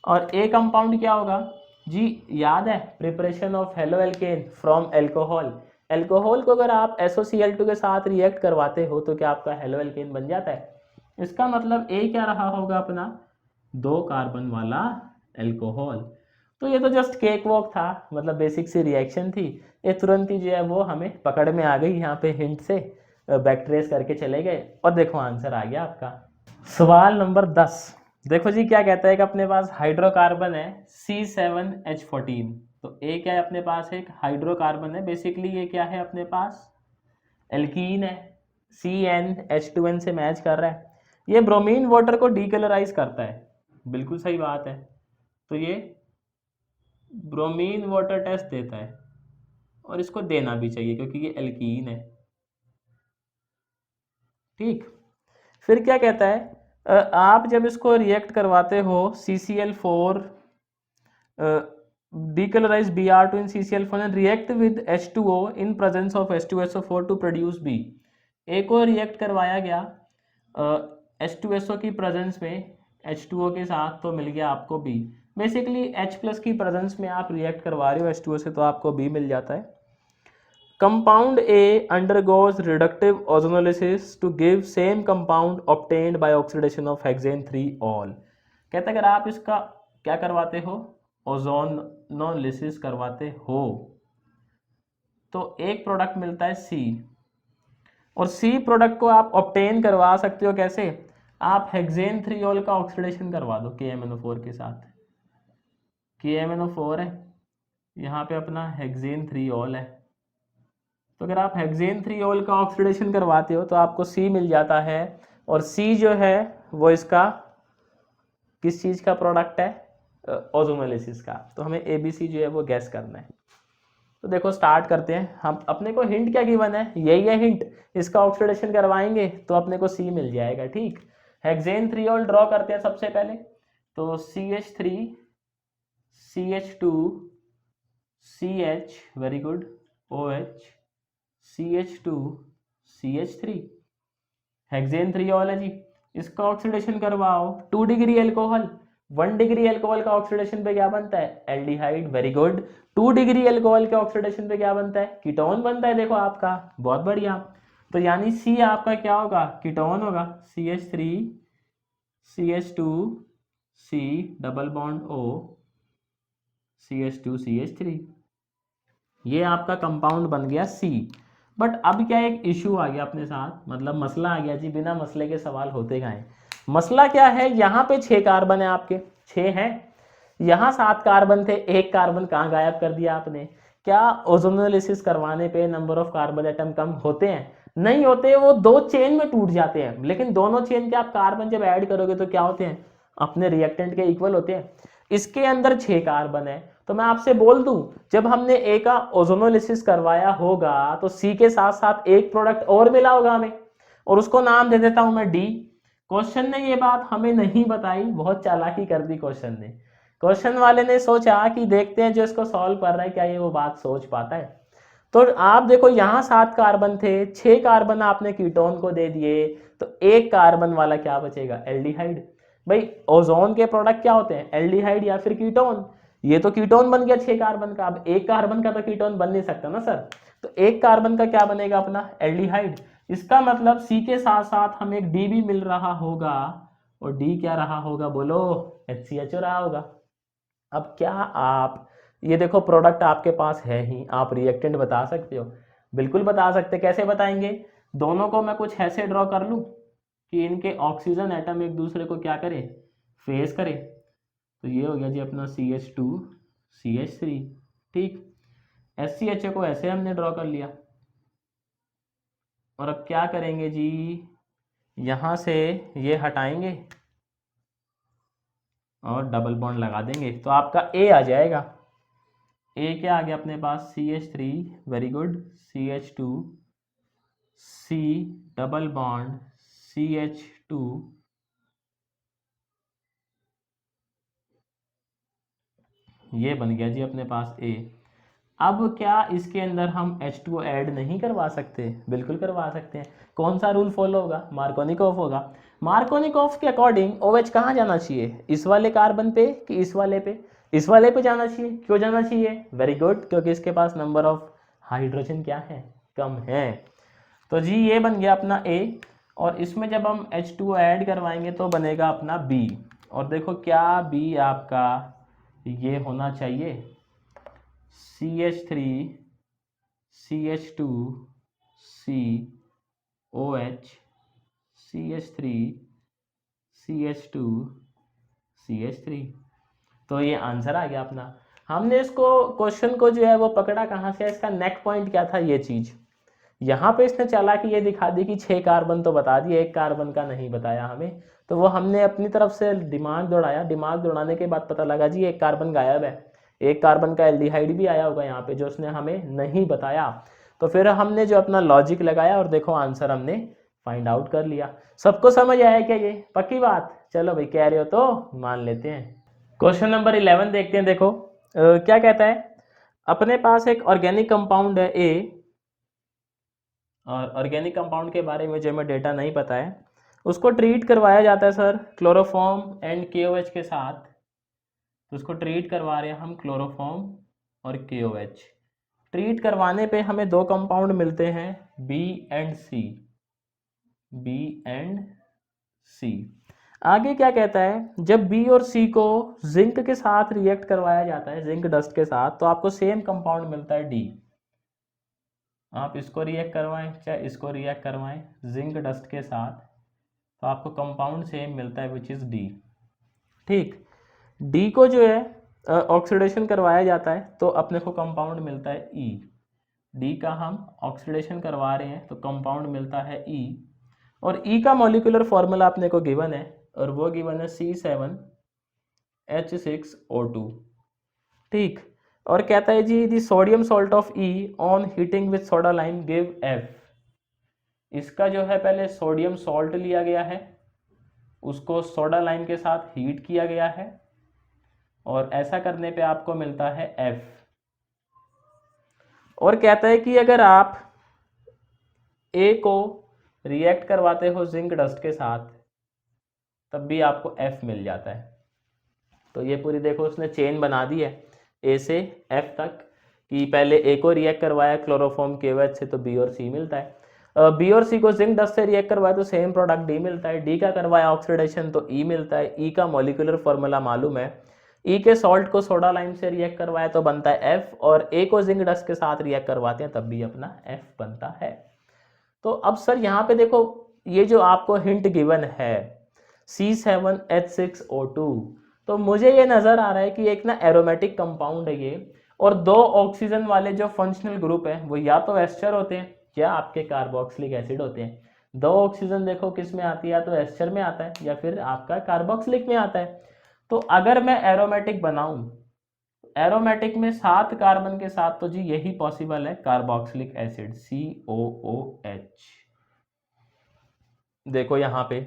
और ए कंपाउंड क्या होगा जी, याद है preparation of halo alkane from alcohol. Alcohol को अगर आप SOCl2 के साथ रिएक्ट करवाते हो तो क्या आपका हेलो एल्केन बन जाता है। इसका मतलब ए क्या रहा होगा अपना, 2 कार्बन वाला एल्कोहल। तो ये तो जस्ट केक वॉक था, मतलब बेसिक सी रिएक्शन थी, ये तुरंत ही जो है वो हमें पकड़ में आ गई, यहाँ पे हिंट से बैकट्रेस करके चले गए और देखो आंसर आ गया आपका। सवाल नंबर 10, देखो जी क्या कहता है कि अपने पास हाइड्रोकार्बन है C7H14। तो ए क्या है अपने पास, एक हाइड्रोकार्बन है, बेसिकली ये क्या है अपने पास, एल्कीन है, CnH2n से मैच कर रहा है। ये ब्रोमीन वाटर को डीकलराइज करता है, बिल्कुल सही बात है। तो ये ब्रोमीन वाटर टेस्ट देता है और इसको देना भी चाहिए क्योंकि ये एल्कीन है। ठीक, फिर क्या कहता है, आप जब इसको रिएक्ट करवाते हो CCl4 decolorize Br2 in CCl4 and react with H2O in presence of H2SO4 to produce B। A को रिएक्ट करवाया गया H2SO की प्रेजेंस में H2O के साथ, तो मिल गया आपको B। बेसिकली H प्लस की प्रेजेंस में आप रिएक्ट करवा रहे हो H2O से, तो आपको B मिल जाता है। Compound A undergoes reductive ozonolysis to give same compound obtained by oxidation of hexane 3-ol। कहता है अगर आप इसका क्या करवाते हो, ओजोनोलिसिस करवाते हो, तो एक प्रोडक्ट मिलता है C, और C प्रोडक्ट को आप ऑब्टेन करवा सकते हो कैसे, आप हेक्सेन 3-ol का ऑक्सीडेशन करवा दो KMnO4 के साथ। KMnO4 है, यहाँ पे अपना हेक्सेन 3-ol है, तो अगर आप हेक्सेन 3-ol का ऑक्सीडेशन करवाते हो तो आपको C मिल जाता है, और C जो है वो इसका किस चीज़ का प्रोडक्ट है, ओजोनोलिसिस का। तो हमें ABC जो है वो गैस करना है। तो देखो स्टार्ट करते हैं, हम अपने को हिंट क्या गिवन है, यही है हिंट, इसका ऑक्सीडेशन करवाएंगे तो अपने को C मिल जाएगा। ठीक, हेक्सेन 3-ol ड्रॉ करते हैं सबसे पहले, तो CH3 CH2 CH, very good, OH CH2 CH3, hexane 3-ol है जी, इसका ऑक्सीडेशन करवाओ 2 डिग्री एल्कोहल, 1 डिग्री एल्कोहल का ऑक्सीडेशन पे क्या बनता है, aldehyde, very good. 2 degree alcohol के ऑक्सीडेशन पे क्या बनता है, कीटोन बनता है, देखो आपका, बहुत बढ़िया। तो यानी C आपका क्या होगा, कीटोन होगा, CH3 CH2 C double bond O CH2 CH3, ये आपका कंपाउंड बन गया C। बट अब क्या एक इश्यू आ गया अपने साथ, मतलब मसला आ गया जी, बिना मसले के सवाल होते कहाँ हैं। मसला क्या है, यहाँ पे 6 कार्बन है आपके, 6 हैं, यहाँ 7 कार्बन थे, एक कार्बन कहाँ गायब कर दिया आपने। क्या ओजोनोलिसिस करवाने पे नंबर ऑफ कार्बन एटम कम होते हैं, नहीं होते, वो 2 चेन में टूट जाते हैं, लेकिन दोनों चेन के आप कार्बन जब ऐड करोगे तो क्या होते हैं, अपने रिएक्टेंट के इक्वल होते हैं। इसके अंदर 6 कार्बन है, तो मैं आपसे बोल दूं जब हमने ए का ओजोनोलिसिस करवाया होगा तो सी के साथ साथ एक प्रोडक्ट और मिला होगा हमें, और उसको नाम दे देता हूं मैं डी। क्वेश्चन ने ये बात हमें नहीं बताई, बहुत चालाकी कर दी क्वेश्चन ने। क्वेश्चन वाले ने सोचा कि देखते हैं जो इसको सॉल्व कर रहा है क्या ये वो बात सोच पाता है। तो आप देखो यहाँ 7 कार्बन थे, 6 कार्बन आपने कीटोन को दे दिए, तो एक कार्बन वाला क्या बचेगा, एल्डिहाइड। भाई ओजोन के प्रोडक्ट क्या होते हैं, एल्डिहाइड या फिर कीटोन, ये तो कीटोन बन गया 6 कार्बन का, अब एक कार्बन का तो कीटोन बन नहीं सकता ना सर, तो एक कार्बन का क्या बनेगा अपना, एल्डिहाइड। इसका मतलब सी के साथ साथ हमें एक डी भी मिल रहा होगा, और डी क्या रहा होगा बोलो, HCHO रहा होगा। अब क्या आप ये देखो प्रोडक्ट आपके पास है ही, आप रिएक्टेंट बता सकते हो, बिल्कुल बता सकते, कैसे बताएंगे, दोनों को मैं कुछ ऐसे ड्रॉ कर लूं कि इनके ऑक्सीजन एटम एक दूसरे को क्या करे, फेस करे। तो ये हो गया जी अपना CH2 CH3, ठीक, HCHO को ऐसे हमने ड्रॉ कर लिया, और अब क्या करेंगे जी, यहाँ से ये हटाएंगे और डबल बॉन्ड लगा देंगे, तो आपका A आ जाएगा। ए क्या आ गया अपने पास CH3, very good, CH2, C double bond CH2, ये बन गया जी अपने पास ए। अब क्या इसके अंदर हम H2 ऐड नहीं करवा सकते? बिल्कुल करवा सकते हैं। कौन सा रूल फॉलो होगा? मार्कोनिकॉफ होगा। मार्कोनिकॉफ के अकॉर्डिंग OH कहाँ जाना चाहिए? इस वाले कार्बन पे कि इस वाले पे? इस वाले पे जाना चाहिए। क्यों जाना चाहिए? वेरी गुड, क्योंकि इसके पास नंबर ऑफ हाइड्रोजन क्या है? कम है। तो जी ये बन गया अपना ए, और इसमें जब हम H2 ऐड करवाएंगे तो बनेगा अपना बी। और देखो क्या बी आपका ये होना चाहिए, CH3, CH2, COH, CH3, CH2, CH3। तो ये आंसर आ गया अपना। हमने इसको क्वेश्चन को जो है वो पकड़ा कहाँ से? इसका नेक पॉइंट क्या था? ये चीज यहाँ पे इसने चालाकी ये दिखा दी कि 6 कार्बन तो बता दिए, 1 कार्बन का नहीं बताया हमें। तो वो हमने अपनी तरफ से दिमाग दौड़ाया, दिमाग दौड़ाने के बाद पता लगा जी 1 कार्बन गायब है, 1 कार्बन का एल्डिहाइड भी आया होगा यहाँ पे जो उसने हमें नहीं बताया। तो फिर हमने जो अपना लॉजिक लगाया और देखो आंसर हमने फाइंड आउट कर लिया। सबको समझ आया क्या? ये पक्की बात? चलो भाई कह रहे हो तो मान लेते हैं। क्वेश्चन नंबर 11 देखते हैं। देखो क्या कहता है, अपने पास एक ऑर्गेनिक कंपाउंड है ए, और ऑर्गेनिक कंपाउंड के बारे में जो हमें डेटा नहीं पता है उसको ट्रीट करवाया जाता है सर क्लोरोफॉर्म एंड KOH के साथ। तो उसको ट्रीट करवा रहे हैं हम क्लोरोफॉर्म और KOH। ट्रीट करवाने पे हमें 2 कंपाउंड मिलते हैं B and C, B and C। आगे क्या कहता है, जब B और C को जिंक के साथ रिएक्ट करवाया जाता है, जिंक डस्ट के साथ, तो आपको सेम कंपाउंड मिलता है D। आप इसको रिएक्ट करवाएं चाहे इसको रिएक्ट करवाएं जिंक डस्ट के साथ, तो आपको कंपाउंड सेम मिलता है विच इज डी। ठीक, डी को जो है ऑक्सीडेशन करवाया जाता है तो अपने को कंपाउंड मिलता है ई। डी का हम ऑक्सीडेशन करवा रहे हैं तो कंपाउंड मिलता है ई, और ई का मॉलिक्यूलर फॉर्मूला अपने को गिवन है, और वो गिवन है C7H6O2। ठीक, और कहता है G the sodium salt of E on heating with soda lime give F. इसका जो है पहले सोडियम सॉल्ट लिया गया है, उसको सोडा लाइम के साथ हीट किया गया है, और ऐसा करने पे आपको मिलता है एफ। और कहता है कि अगर आप ए को रिएक्ट करवाते हो जिंक डस्ट के साथ तब भी आपको एफ मिल जाता है। तो ये पूरी देखो उसने चेन बना दी है ए से एफ तक, कि पहले ए को रिएक्ट करवाया क्लोरोफॉर्म KOH से तो बी और सी मिलता है, बी और सी को जिंक डस्ट से रिएक्ट करवाया तो सेम प्रोडक्ट डी मिलता है, डी का करवाया ऑक्सीडेशन तो ई मिलता है, ई का मॉलिक्यूलर फॉर्मूला मालूम है, ई के सॉल्ट को सोडा लाइम से रिएक्ट करवाया तो बनता है एफ, और ए को जिंक डस्ट के साथ रिएक्ट करवाते हैं तब भी अपना एफ बनता है। तो अब सर यहाँ पे देखो ये जो आपको हिंट गिवन है C7H6O2, तो मुझे ये नजर आ रहा है कि एक ना एरोमेटिक कंपाउंड है ये, और 2 ऑक्सीजन वाले जो फंक्शनल ग्रुप है वो या तो एस्टर होते हैं या आपके कार्बोक्सिलिक एसिड होते हैं। 2 ऑक्सीजन देखो किस में आती है, या तो एस्टर में आता है या फिर आपका कार्बोक्सिलिक में आता है। तो अगर मैं एरोमेटिक बनाऊं, एरोमेटिक में 7 कार्बन के साथ, तो जी यही पॉसिबल है कार्बोक्सिलिक एसिड COOH। देखो यहाँ पे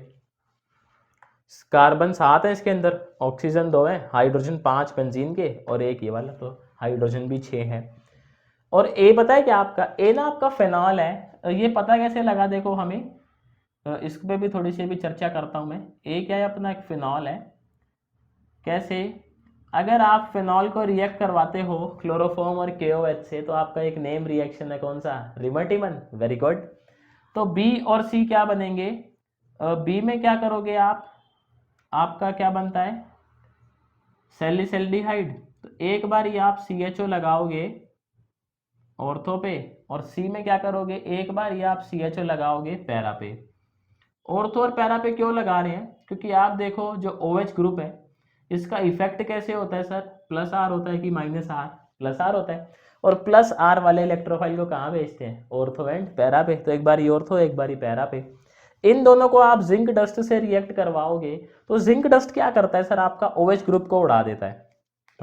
कार्बन 7 है इसके अंदर, ऑक्सीजन 2 है, हाइड्रोजन 5 बेंजीन के, और एक ये वाला तो हाइड्रोजन भी 6 है। और ए पता है क्या आपका? ए ना आपका फेनॉल है। ये पता कैसे लगा देखो हमें, इस पे भी थोड़ी सी भी चर्चा करता हूँ मैं। ए क्या है अपना? एक फेनॉल है। कैसे? अगर आप फेनॉल को रिएक्ट करवाते हो क्लोरोफॉर्म और KOH से तो आपका एक नेम रिएक्शन है, कौन सा? रिवर्टिमन। Very good. तो बी और सी क्या बनेंगे? बी में क्या करोगे आप? आपका क्या बनता है? सैलिसल्डिहाइड। तो एक बार ही आप CHO लगाओगे ऑर्थो पे, और सी में क्या करोगे? एक बार ही आप CHO लगाओगे पैरा पे। ऑर्थो और पैरा पे क्यों लगा रहे हैं? क्योंकि आप देखो जो OH ग्रुप है इसका इफेक्ट कैसे होता है सर? प्लस आर होता है कि माइनस आर? प्लस आर होता है, और प्लस आर वाले इलेक्ट्रोफाइल को कहाँ भेजते हैं? ऑर्थो एंड पैरा पे। तो एक बार ही ऑर्थो एक बार ही पैरा पे। इन दोनों को आप जिंक डस्ट से रिएक्ट करवाओगे तो जिंक डस्ट क्या करता है सर? आपका OH ग्रुप को उड़ा देता है।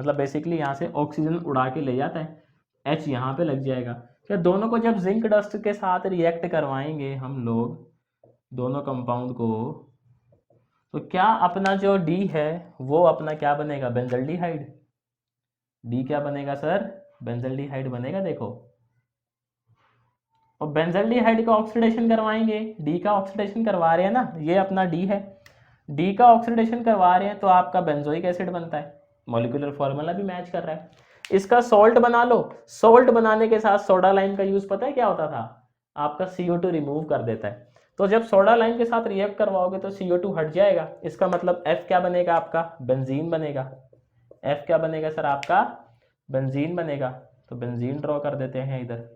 मतलब बेसिकली यहाँ से ऑक्सीजन उड़ा के ले जाता है, H यहाँ पे लग जाएगा। क्या दोनों को जब जिंक डस्ट के साथ रिएक्ट करवाएंगे हम लोग दोनों कंपाउंड को, तो क्या अपना जो D है वो अपना क्या बनेगा, बेंजल्डिहाइड। D क्या बनेगा सर, बेंजल्डिहाइड बनेगा। देखो, और बेंजल्डिहाइड का ऑक्सीडेशन करवाएंगे, D का ऑक्सीडेशन करवा रहे हैं ना, ये अपना D है, D का ऑक्सीडेशन करवा रहे हैं तो आपका बेंजोइक एसिड बनता है, मॉलिक्यूलर फॉर्मूला भी मैच कर रहा है। इसका सॉल्ट बना लो, सॉल्ट बनाने के साथ सोडा लाइम का यूज पता है क्या होता था, आपका CO2 रिमूव कर देता है। तो जब सोडा लाइम के साथ रिएक्ट करवाओगे तो CO2 हट जाएगा, इसका मतलब F क्या बनेगा आपका, बेंजीन बनेगा। F क्या बनेगा सर आपका, बेंजीन बनेगा। तो बेंजीन ड्रॉ कर देते हैं इधर,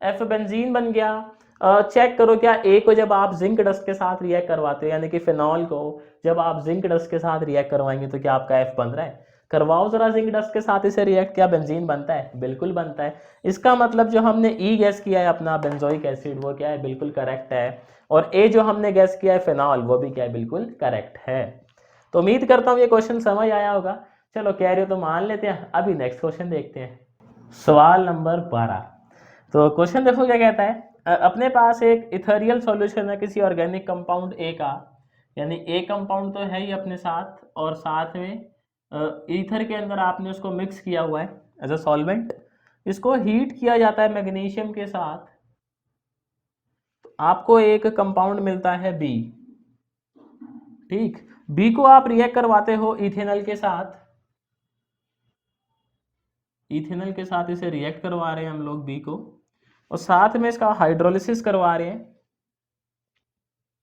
F बेंजीन बन गया। चेक करो क्या A को जब आप जिंक डस्ट के साथ रिएक्ट करवाते हो, यानी कि फिनॉल को जब आप जिंक डस्ट के साथ रिएक्ट करवाएंगे तो क्या आपका F बन रहा है, करवाओ जरा जिंक डस्ट के साथ इसे रिएक्ट, क्या बेंजीन बनता है, बिल्कुल बनता है। इसका मतलब जो हमने E गैस किया है अपना बेंजोइक एसिड वो क्या है, बिल्कुल करेक्ट है। और A जो हमने गैस किया है फिनॉल वो भी क्या है, बिल्कुल करेक्ट है। तो उम्मीद करता हूँ ये क्वेश्चन समझ आया होगा। चलो कह रहे हो तो मान लेते हैं। अभी नेक्स्ट क्वेश्चन देखते हैं, सवाल नंबर 12। तो क्वेश्चन देखो क्या कहता है, अपने पास एक इथेरियल सॉल्यूशन है किसी ऑर्गेनिक कंपाउंड ए का, यानी ए कंपाउंड तो है ही अपने साथ, और साथ में ईथर के अंदर आपने उसको मिक्स किया हुआ है एज अ सॉल्वेंट। इसको हीट किया जाता है मैग्नीशियम के साथ, तो आपको एक कंपाउंड मिलता है बी। ठीक, बी को आप रिएक्ट करवाते हो इथेनॉल के साथ, इथेनॉल के साथ इसे रिएक्ट करवा रहे हैं हम लोग बी को, और साथ में इसका हाइड्रोलिसिस करवा रहे हैं,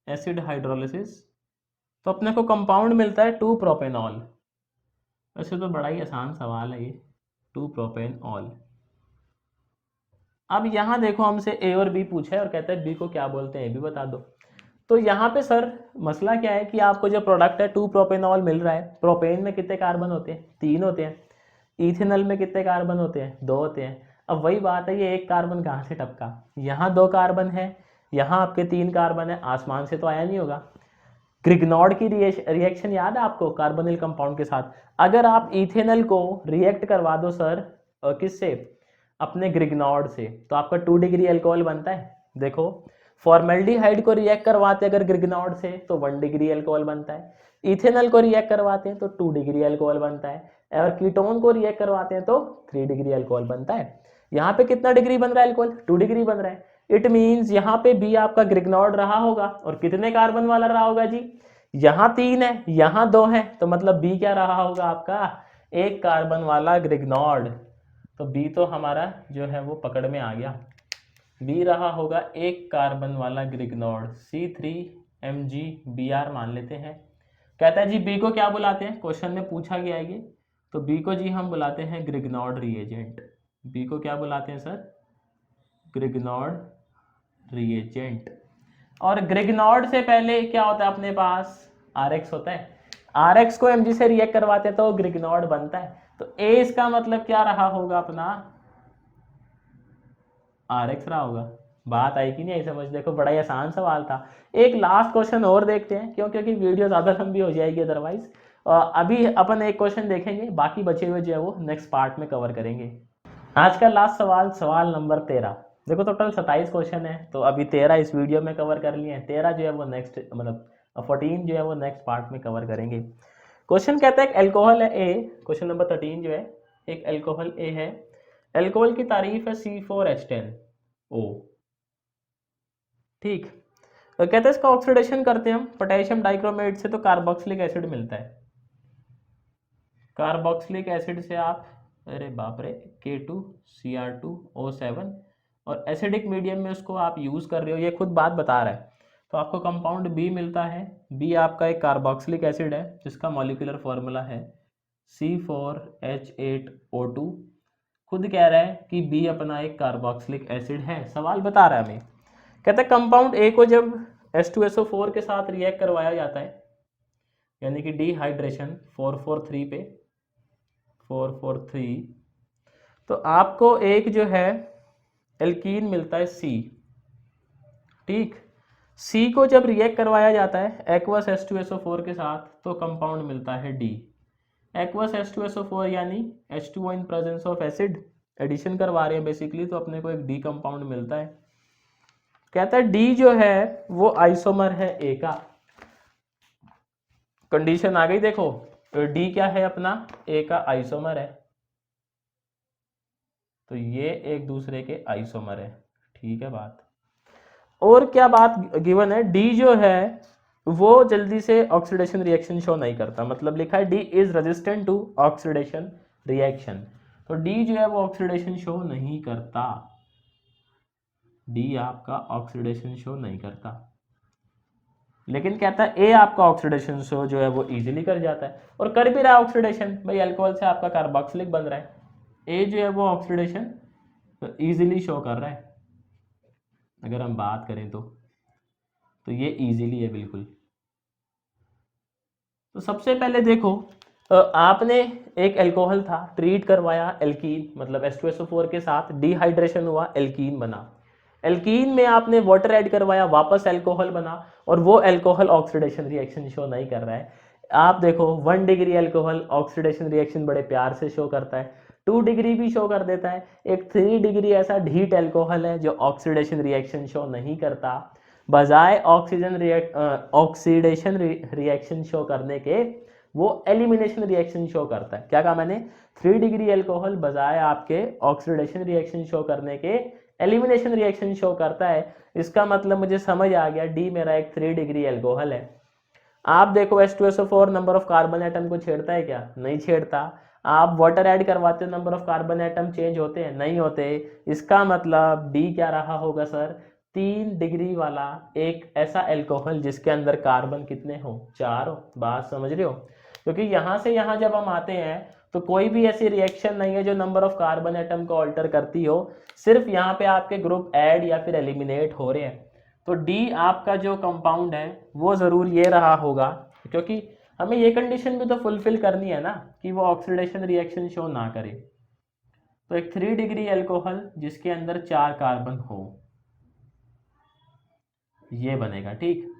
एसिड हाइड्रोलिसिस। तो अपने को कंपाउंड मिलता है 2 प्रोपेनॉल। वैसे तो बड़ा ही आसान सवाल है ये, 2 प्रोपेनॉल। अब यहाँ देखो हमसे ए और बी पूछा है और कहता है बी को क्या बोलते हैं, ए भी बता दो। तो यहाँ पे सर मसला क्या है कि आपको जो प्रोडक्ट है 2 प्रोपेनॉल मिल रहा है। प्रोपेन में कितने कार्बन होते हैं, 3 होते हैं। इथेनॉल में कितने कार्बन होते हैं, 2 होते हैं। अब वही बात है, ये एक कार्बन कहाँ से टपका, यहाँ 2 कार्बन है, यहाँ आपके 3 कार्बन है, आसमान से तो आया नहीं होगा। ग्रिग्नॉर्ड की रिएक्शन याद है आपको कार्बोनिल कंपाउंड के साथ, अगर आप इथेनॉल को रिएक्ट करवा दो सर किससे, अपने ग्रिग्नॉर्ड से, तो आपका 2 डिग्री अल्कोहल बनता है। देखो, फॉर्मेल्डिहाइड को रिएक्ट करवाते अगर ग्रिग्नॉर्ड से तो 1 डिग्री अल्कोहल बनता है, इथेनॉल को रिएक्ट करवाते हैं तो 2 डिग्री अल्कोहल बनता है, और कीटोन को रिएक्ट करवाते हैं तो 3 डिग्री अल्कोहल बनता है। यहाँ पे कितना डिग्री बन रहा है अल्कोहल, 2 डिग्री बन रहा है। इट मीन्स यहाँ पे बी आपका ग्रिग्नॉर्ड रहा होगा, और कितने कार्बन वाला रहा होगा जी, यहाँ 3 है यहाँ 2 है, तो मतलब बी क्या रहा होगा आपका, 1 कार्बन वाला ग्रिग्नॉर्ड। तो बी तो हमारा जो है वो पकड़ में आ गया, बी रहा होगा 1 कार्बन वाला ग्रिग्नॉर्ड, C3Mg मान लेते हैं। कहता है जी बी को क्या बुलाते हैं, क्वेश्चन में पूछा गया है ये, तो बी को जी हम बुलाते हैं ग्रिग्नॉर्ड रिएजेंट। बी को क्या बुलाते हैं सर, ग्रिग्नॉर्ड रिएजेंट। और ग्रिग्नॉर्ड से पहले क्या होता है अपने पास, RX होता है, RX को Mg से रिएक्ट करवाते हैं तो ग्रिग्नॉर्ड बनता है। तो A इसका मतलब क्या रहा होगा अपना, RX रहा होगा। बात आई कि नहीं आई समझ, देखो बड़ा ही आसान सवाल था। एक लास्ट क्वेश्चन और देखते हैं, क्योंकि वीडियो ज़्यादा लंबी हो जाएगी अदरवाइज। अभी अपन एक क्वेश्चन देखेंगे, बाकी बचे हुए जो है वो नेक्स्ट पार्ट में कवर करेंगे। आज का लास्ट सवाल, सवाल नंबर 13। देखो टोटल 27 क्वेश्चन है, तो अभी 13 इस वीडियो में कवर कर लिए हैं, 13 जो है वो नेक्स्ट मतलब 14 जो है वो नेक्स्ट पार्ट में कवर करेंगे। क्वेश्चन कहता है अल्कोहल है ए, क्वेश्चन नंबर 13 जो है, एक अल्कोहल ए है, अल्कोहल की तारीफ है C4H10O। ठीक, तो कहते हैं इसका ऑक्सीडेशन करते हैं हम पोटेशियम डाइक्रोमेट से तो कार्बोक्सिलिक एसिड मिलता है। कार्बोक्सिलिक एसिड से आप, अरे बाप रे, K2Cr2O7, और एसिडिक मीडियम में उसको आप यूज़ कर रहे हो, ये खुद बात बता रहा है। तो आपको कंपाउंड बी मिलता है। बी आपका एक कार्बोक्सिलिक एसिड है जिसका मॉलिक्यूलर फॉर्मूला है C4H8O2। खुद कह रहा है कि बी अपना एक कार्बोक्सिलिक एसिड है, सवाल बता रहा है हमें। कहता है कंपाउंड ए को जब H2SO4 के साथ रिएक्ट करवाया जाता है, यानी कि डिहाइड्रेशन 443 पे 443, तो आपको एक जो है एल्कीन मिलता है C। ठीक, C को जब रिएक्ट करवाया जाता है एक्वस H2SO4 के साथ तो कंपाउंड मिलता है D। एक्वस H2SO4 यानी H2O in presence of acid, addition करवा रहे हैं बेसिकली, तो अपने को एक डी कंपाउंड मिलता है। कहता है डी जो है वो आइसोमर है ए का। कंडीशन आ गई, देखो डी क्या है अपना, ए का आइसोमर है, तो ये एक दूसरे के आइसोमर है, ठीक है बात। और क्या बात गिवन है, डी जो है वो जल्दी से ऑक्सीडेशन रिएक्शन शो नहीं करता, मतलब लिखा है D is resistant to oxidation reaction, तो डी जो है वो ऑक्सीडेशन शो नहीं करता, डी आपका ऑक्सीडेशन शो नहीं करता। लेकिन कहता है ए आपका ऑक्सीडेशन शो जो है वो इजीली कर जाता है, और कर भी रहा है ऑक्सीडेशन, भाई अल्कोहल से आपका कार्बोक्सिलिक बन रहा है, ए जो है वो ऑक्सीडेशन इजीली शो कर रहा है। अगर हम बात करें तो ये इजीली है बिल्कुल। तो सबसे पहले देखो आपने एक अल्कोहल था, ट्रीट करवाया एल्कीन, मतलब H2SO4 के साथ डिहाइड्रेशन हुआ, एल्कीन बना, एल्कीन में आपने वाटर ऐड करवाया, वापस अल्कोहल बना, और वो अल्कोहल ऑक्सीडेशन रिएक्शन शो नहीं कर रहा है। आप देखो 1 डिग्री अल्कोहल ऑक्सीडेशन रिएक्शन बड़े प्यार से शो करता है, 2 डिग्री भी शो कर देता है, एक 3 डिग्री ऐसा ढीठ अल्कोहल है जो ऑक्सीडेशन रिएक्शन शो नहीं करता, बजाय ऑक्सीडेशन रिएक्शन शो करने के वो एलिमिनेशन रिएक्शन शो करता है। क्या कहा मैंने, 3 डिग्री अल्कोहल बजाय आपके ऑक्सीडेशन रिएक्शन शो करने के एलिमिनेशन रिएक्शन शो करता है। इसका मतलब मुझे समझ आ गया, डी मेरा एक 3 डिग्री अल्कोहल है। आप देखो H2SO4 number of carbon atom को छेड़ता है क्या, नहीं छेड़ता। आप वाटर ऐड करवाते हो, number of carbon atom change होते हैं, नहीं होते। इसका मतलब डी क्या रहा होगा सर, 3 डिग्री वाला एक ऐसा अल्कोहल जिसके अंदर कार्बन कितने हो, 4 हो। बात समझ रहे हो, क्योंकि यहाँ से यहाँ जब हम आते हैं तो कोई भी ऐसी रिएक्शन नहीं है जो नंबर ऑफ कार्बन एटम को ऑल्टर करती हो, सिर्फ यहाँ पे आपके ग्रुप ऐड या फिर एलिमिनेट हो रहे हैं। तो डी आपका जो कंपाउंड है वो ज़रूर ये रहा होगा, क्योंकि हमें ये कंडीशन भी तो फुलफिल करनी है ना कि वो ऑक्सीडेशन रिएक्शन शो ना करे। तो एक 3 डिग्री अल्कोहल जिसके अंदर 4 कार्बन हो, ये बनेगा, ठीक।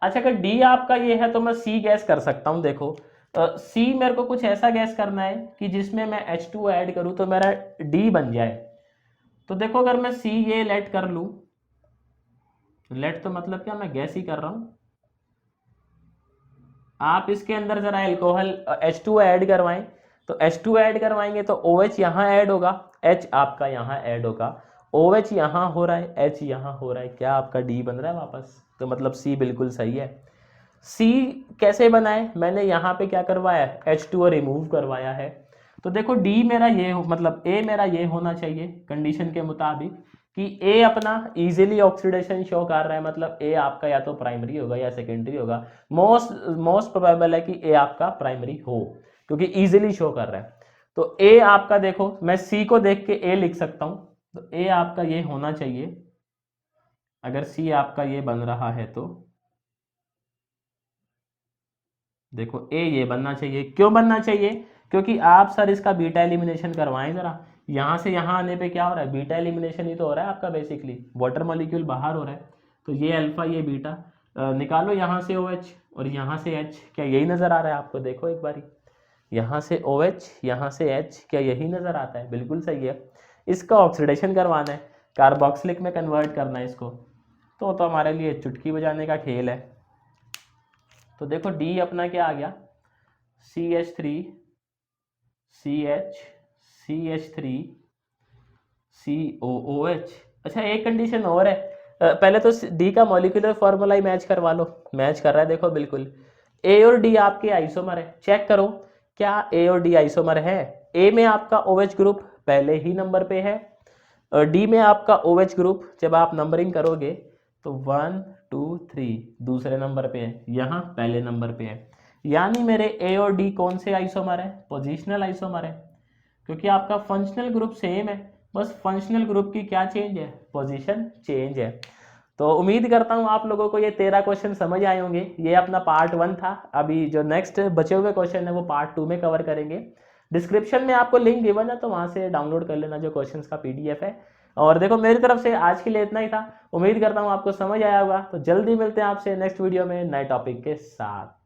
अच्छा, अगर डी आपका ये है तो मैं सी गैस कर सकता हूँ। देखो सी मेरे को कुछ ऐसा गैस करना है कि जिसमें मैं H2 ऐड करूँ तो मेरा डी बन जाए। तो देखो अगर मैं सी ये लेट कर लूँ, लेट तो मतलब क्या, मैं गैस ही कर रहा हूँ। आप इसके अंदर जरा अल्कोहल H2 ऐड करवाएं, तो H2 ऐड करवाएंगे तो OH यहाँ ऐड होगा, H आपका यहाँ ऐड होगा, OH यहाँ हो रहा है, H यहाँ हो रहा है, क्या आपका D बन रहा है वापस। तो मतलब C बिल्कुल सही है। C कैसे बनाए, मैंने यहाँ पे क्या करवाया, H2O रिमूव करवाया है। तो देखो D मेरा ये हो, मतलब A मेरा ये होना चाहिए कंडीशन के मुताबिक कि A अपना इजीली ऑक्सीडेशन शो कर रहा है, मतलब A आपका या तो प्राइमरी होगा या सेकेंडरी होगा। मोस्ट प्रोबेबल है कि A आपका प्राइमरी हो, क्योंकि इजीली शो कर रहा है। तो A आपका देखो, मैं C को देख के A लिख सकता हूँ, तो A आपका ये होना चाहिए। अगर C आपका ये बन रहा है तो देखो A ये बनना चाहिए। क्यों बनना चाहिए, क्योंकि आप सर इसका बीटा एलिमिनेशन करवाएं जरा। यहाँ से यहाँ आने पे क्या हो रहा है, बीटा एलिमिनेशन ही तो हो रहा है आपका, बेसिकली वाटर मॉलिक्यूल बाहर हो रहा है, तो ये अल्फा ये बीटा निकालो, यहाँ से OH और यहाँ से H, क्या यही नज़र आ रहा है आपको, देखो एक बारी, यहाँ से OH यहाँ से H, क्या यही नज़र आता है, बिल्कुल सही है। इसका ऑक्सीडेशन करवाना है, कार्बोक्सिलिक में कन्वर्ट करना है इसको, तो हमारे लिए चुटकी बजाने का खेल है। तो देखो D अपना क्या आ गया, CH3 CH CH3 COOH। अच्छा एक कंडीशन और है, पहले तो D का मॉलिक्यूलर फॉर्मूला ही मैच करवा लो, मैच कर रहा है देखो बिल्कुल। A और D आपके आइसोमर है, चेक करो क्या A और D आइसोमर है। A में आपका OH ग्रुप पहले ही नंबर पे है, D में आपका OH ग्रुप जब आप नंबरिंग करोगे तो 1 2 3 दूसरे नंबर पे है, यहाँ पहले नंबर पे है। यानी मेरे A और D कौन से आइसोमर है, पोजिशनल आइसोमर है, क्योंकि आपका फंक्शनल ग्रुप सेम है, बस फंक्शनल ग्रुप की क्या चेंज है, पोजीशन चेंज है। तो उम्मीद करता हूँ आप लोगों को ये 13 क्वेश्चन समझ आए होंगे। ये अपना पार्ट 1 था, अभी जो नेक्स्ट बचे हुए क्वेश्चन है वो पार्ट 2 में कवर करेंगे। डिस्क्रिप्शन में आपको लिंक गिवन है, तो वहाँ से डाउनलोड कर लेना जो क्वेश्चंस का PDF है। और देखो मेरी तरफ से आज के लिए इतना ही था, उम्मीद करता हूँ आपको समझ आया होगा। तो जल्दी मिलते हैं आपसे नेक्स्ट वीडियो में नए टॉपिक के साथ।